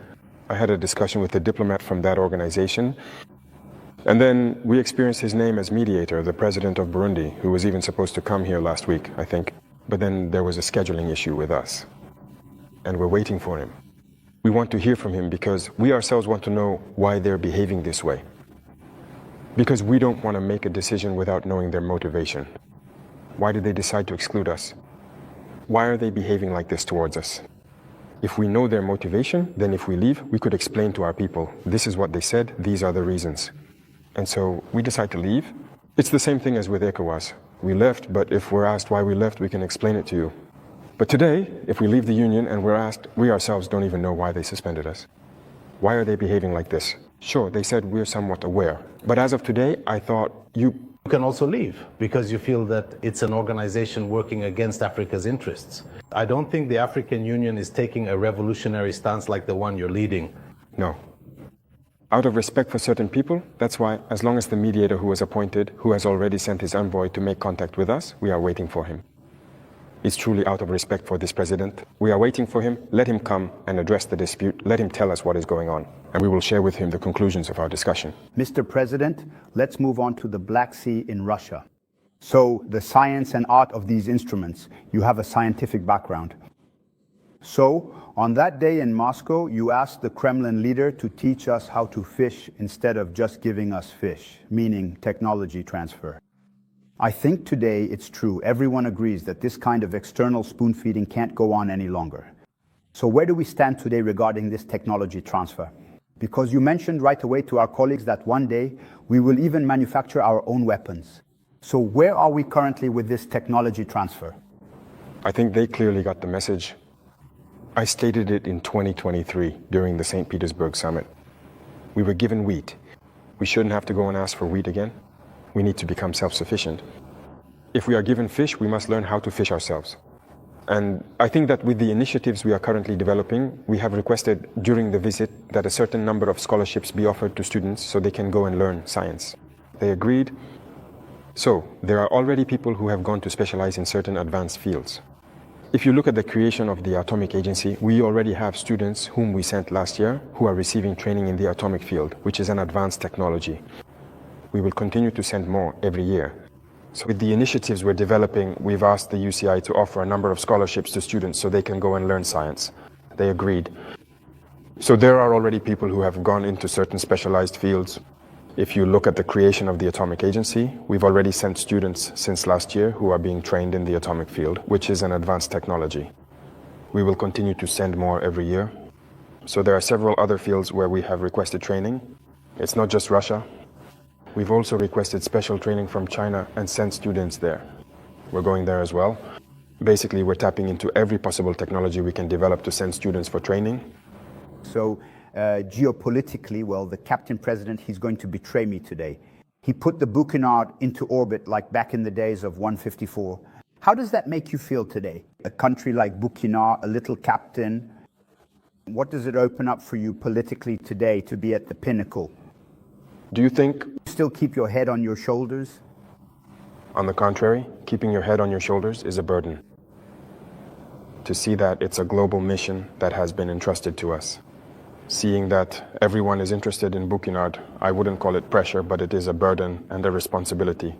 [SPEAKER 3] I had a discussion with a diplomat from that organization, and then we experienced his name as mediator, the president of Burundi, who was even supposed to come here last week, I think. But then there was a scheduling issue with us, and we're waiting for him. We want to hear from him because we ourselves want to know why they're behaving this way. Because we don't want to make a decision without knowing their motivation. Why did they decide to exclude us? Why are they behaving like this towards us? If we know their motivation, then if we leave, we could explain to our people, this is what they said, these are the reasons. And so we decide to leave. It's the same thing as with ECOWAS. We left, but if we're asked why we left, we can explain it to you. But today, if we leave the union and we're asked, we ourselves don't even know why they suspended us. Why are they behaving like this? Sure, they said we're somewhat aware. But as of today, I thought you
[SPEAKER 13] can also leave because you feel that it's an organization working against Africa's interests. I don't think the African Union is taking a revolutionary stance like the one you're leading.
[SPEAKER 3] No. Out of respect for certain people, that's why, as long as the mediator who was appointed, who has already sent his envoy to make contact with us, we are waiting for him. It's truly out of respect for this president. We are waiting for him. Let him come and address the dispute. Let him tell us what is going on. And we will share with him the conclusions of our discussion.
[SPEAKER 12] Mr. President, let's move on to the Black Sea in Russia. So, the science and art of these instruments. You have a scientific background. So, on that day in Moscow, you asked the Kremlin leader to teach us how to fish instead of just giving us fish, meaning technology transfer. I think today it's true. Everyone agrees that this kind of external spoon feeding can't go on any longer. So where do we stand today regarding this technology transfer? Because you mentioned right away to our colleagues that one day we will even manufacture our own weapons. So where are we currently with this technology transfer?
[SPEAKER 3] I think they clearly got the message. I stated it in 2023 during the St. Petersburg summit. We were given wheat. We shouldn't have to go and ask for wheat again. We need to become self-sufficient. If we are given fish, we must learn how to fish ourselves. And I think that with the initiatives we are currently developing, we have requested during the visit that a certain number of scholarships be offered to students so they can go and learn science. They agreed. So there are already people who have gone to specialize in certain advanced fields. If you look at the creation of the Atomic Agency, we already have students whom we sent last year who are receiving training in the atomic field, which is an advanced technology. We will continue to send more every year. So with the initiatives we're developing, we've asked the UCI to offer a number of scholarships to students so they can go and learn science. They agreed. So there are already people who have gone into certain specialized fields. If you look at the creation of the Atomic Agency, we've already sent students since last year who are being trained in the atomic field, which is an advanced technology. We will continue to send more every year. So there are several other fields where we have requested training. It's not just Russia. We've also requested special training from China and sent students there. We're going there as well. Basically, we're tapping into every possible technology we can develop to send students for training.
[SPEAKER 12] So, geopolitically, well, the Captain President, he's going to betray me today. He put the Buchenwald into orbit like back in the days of 154. How does that make you feel today? A country like Buchenwald, a little captain. What does it open up for you politically today to be at the pinnacle?
[SPEAKER 3] Do you think
[SPEAKER 12] still keep your head on your shoulders?
[SPEAKER 3] On the contrary, keeping your head on your shoulders is a burden. To see that it's a global mission that has been entrusted to us. Seeing that everyone is interested in Buchenwald, I wouldn't call it pressure, but it is a burden and a responsibility.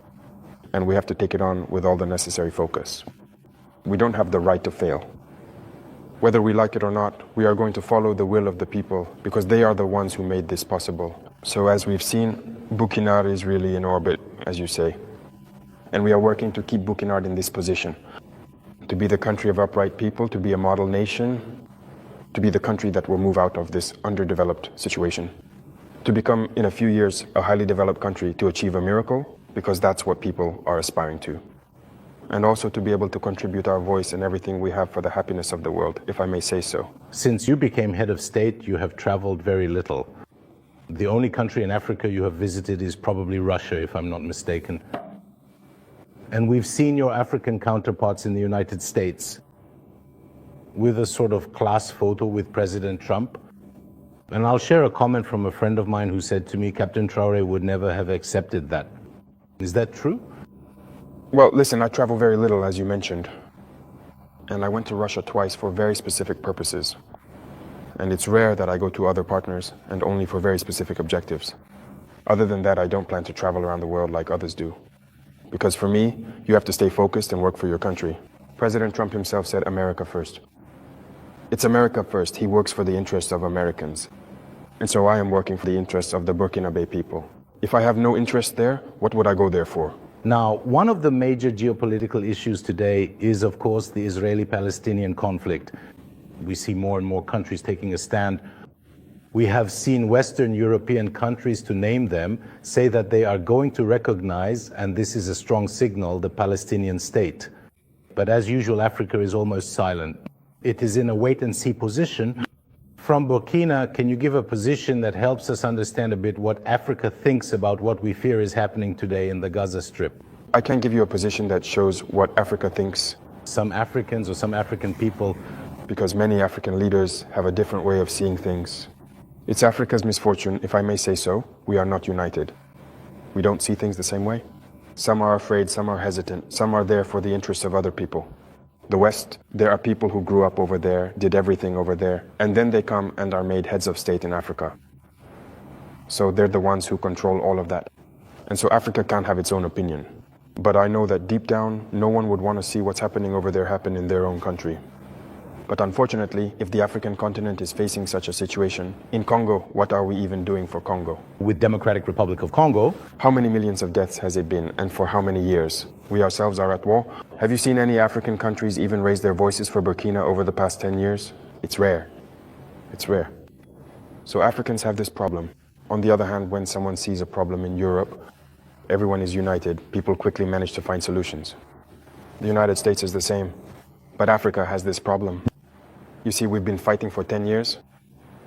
[SPEAKER 3] And we have to take it on with all the necessary focus. We don't have the right to fail. Whether we like it or not, we are going to follow the will of the people because they are the ones who made this possible. So as we've seen, Buchenwald is really in orbit, as you say. And we are working to keep Buchenwald in this position. To be the country of upright people, to be a model nation, to be the country that will move out of this underdeveloped situation. To become, in a few years, a highly developed country, to achieve a miracle, because that's what people are aspiring to. And also to be able to contribute our voice in everything we have for the happiness of the world, if I may say so.
[SPEAKER 13] Since you became head of state, you have traveled very little. The only country in Africa you have visited is probably Russia, if I'm not mistaken. And we've seen your African counterparts in the United States with a sort of class photo with President Trump. And I'll share a comment from a friend of mine who said to me, Captain Traoré would never have accepted that. Is that true?
[SPEAKER 3] Well, listen, I travel very little, as you mentioned. And I went to Russia twice for very specific purposes. And it's rare that I go to other partners and only for very specific objectives. Other than that, I don't plan to travel around the world like others do. Because for me, you have to stay focused and work for your country. President Trump himself said America first. It's America first. He works for the interests of Americans. And so I am working for the interests of the Burkinabe people. If I have no interest there, what would I go there for?
[SPEAKER 13] Now, one of the major geopolitical issues today is, of course, the Israeli-Palestinian conflict. We see more and more countries taking a stand. We have seen Western European countries, to name them, say that they are going to recognize, and this is a strong signal, the Palestinian state. But as usual, Africa is almost silent. It is in a wait-and-see position. From Burkina, can you give a position that helps us understand a bit what Africa thinks about what we fear is happening today in the Gaza Strip?
[SPEAKER 3] I can't give you a position that shows what Africa thinks.
[SPEAKER 13] Some Africans or some African people.
[SPEAKER 3] Because many African leaders have a different way of seeing things. It's Africa's misfortune, if I may say so, we are not united. We don't see things the same way. Some are afraid, some are hesitant, some are there for the interests of other people. The West, there are people who grew up over there, did everything over there, and then they come and are made heads of state in Africa. So they're the ones who control all of that. And so Africa can't have its own opinion. But I know that deep down, no one would want to see what's happening over there happen in their own country. But unfortunately, if the African continent is facing such a situation, in Congo, what are we even doing for Congo?
[SPEAKER 13] With Democratic Republic of Congo,
[SPEAKER 3] how many millions of deaths has it been, and for how many years? We ourselves are at war. Have you seen any African countries even raise their voices for Burkina over the past 10 years? It's rare. It's rare. So Africans have this problem. On the other hand, when someone sees a problem in Europe, everyone is united. People quickly manage to find solutions. The United States is the same. But Africa has this problem. You see, we've been fighting for 10 years.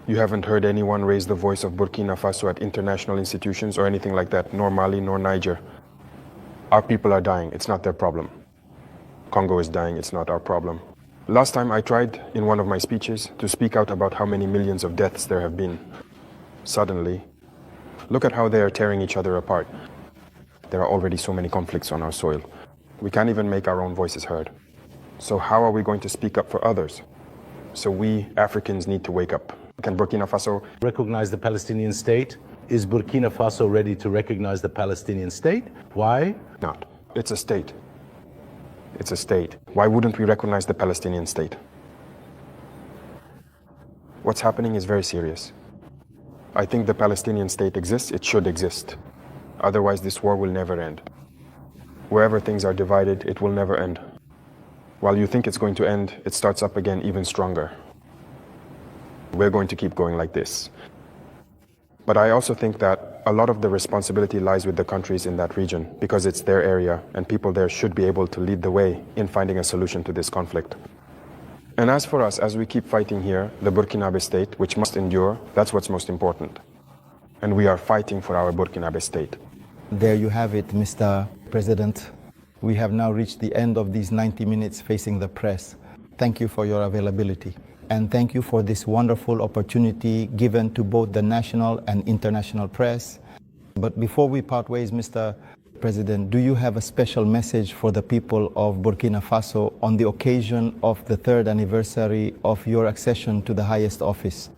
[SPEAKER 3] You haven't heard anyone raise the voice of Burkina Faso at international institutions or anything like that, nor Mali, nor Niger. Our people are dying, it's not their problem. Congo is dying, it's not our problem. Last time I tried, in one of my speeches, to speak out about how many millions of deaths there have been. Suddenly, look at how they are tearing each other apart. There are already so many conflicts on our soil. We can't even make our own voices heard. So how are we going to speak up for others? So we Africans need to wake up. Can Burkina Faso
[SPEAKER 13] recognize the Palestinian state? Is Burkina Faso ready to recognize the Palestinian state? Why
[SPEAKER 3] not? It's a state. It's a state. Why wouldn't we recognize the Palestinian state? What's happening is very serious. I think the Palestinian state exists, it should exist. Otherwise, this war will never end. Wherever things are divided, it will never end. While you think it's going to end, it starts up again even stronger. We're going to keep going like this. But I also think that a lot of the responsibility lies with the countries in that region because it's their area and people there should be able to lead the way in finding a solution to this conflict. And as for us, as we keep fighting here, the Burkinabe state, which must endure, that's what's most important. And we are fighting for our Burkinabe state.
[SPEAKER 1] There you have it, Mr. President. We have now reached the end of these 90 minutes facing the press. Thank you for your availability. And thank you for this wonderful opportunity given to both the national and international press. But before we part ways, Mr. President, do you have a special message for the people of Burkina Faso on the occasion of the 3rd anniversary of your accession to the highest office?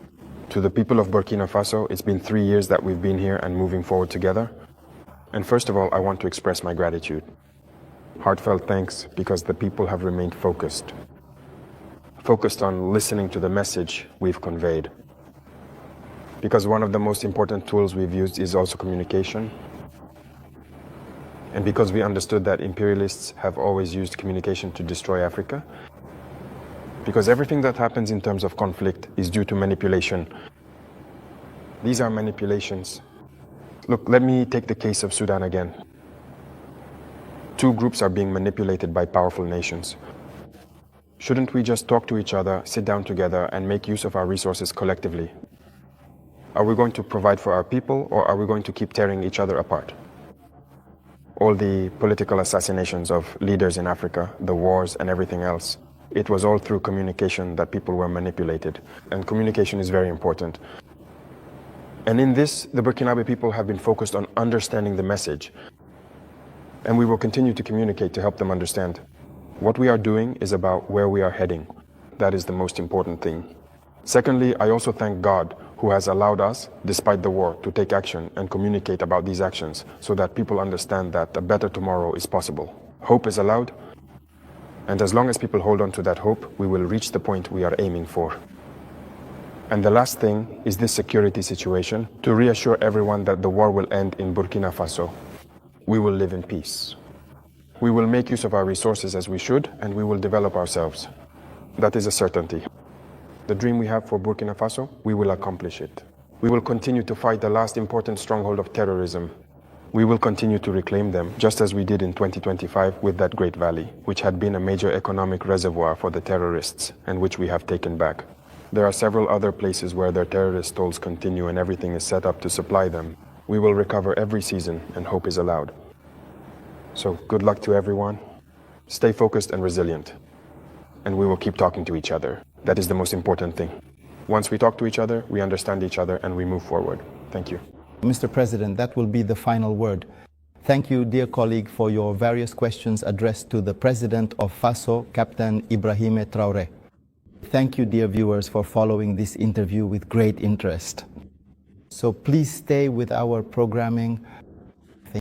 [SPEAKER 3] To the people of Burkina Faso, it's been 3 years that we've been here and moving forward together. And first of all, I want to express my gratitude. Heartfelt thanks because the people have remained focused on listening to the message we've conveyed. Because one of the most important tools we've used is also communication. And because we understood that imperialists have always used communication to destroy Africa. Because everything that happens in terms of conflict is due to manipulation. These are manipulations. Look, let me take the case of Sudan again. Two groups are being manipulated by powerful nations. Shouldn't we just talk to each other, sit down together, and make use of our resources collectively? Are we going to provide for our people, or are we going to keep tearing each other apart? All the political assassinations of leaders in Africa, the wars and everything else, it was all through communication that people were manipulated. And communication is very important. And in this, the Burkinabe people have been focused on understanding the message. And we will continue to communicate to help them understand. What we are doing is about where we are heading. That is the most important thing. Secondly, I also thank God who has allowed us, despite the war, to take action and communicate about these actions so that people understand that a better tomorrow is possible. Hope is allowed, and as long as people hold on to that hope, we will reach the point we are aiming for. And the last thing is this security situation, to reassure everyone that the war will end in Burkina Faso. We will live in peace. We will make use of our resources as we should, and we will develop ourselves. That is a certainty. The dream we have for Burkina Faso, we will accomplish it. We will continue to fight the last important stronghold of terrorism. We will continue to reclaim them, just as we did in 2025 with that Great Valley, which had been a major economic reservoir for the terrorists, and which we have taken back. There are several other places where their terrorist tolls continue and everything is set up to supply them. We will recover every season, and hope is allowed. So good luck to everyone. Stay focused and resilient. And we will keep talking to each other. That is the most important thing. Once we talk to each other, we understand each other, and we move forward. Thank you.
[SPEAKER 1] Mr. President, that will be the final word. Thank you, dear colleague, for your various questions addressed to the President of FASO, Captain Ibrahim Traoré. Thank you, dear viewers, for following this interview with great interest. So please stay with our programming.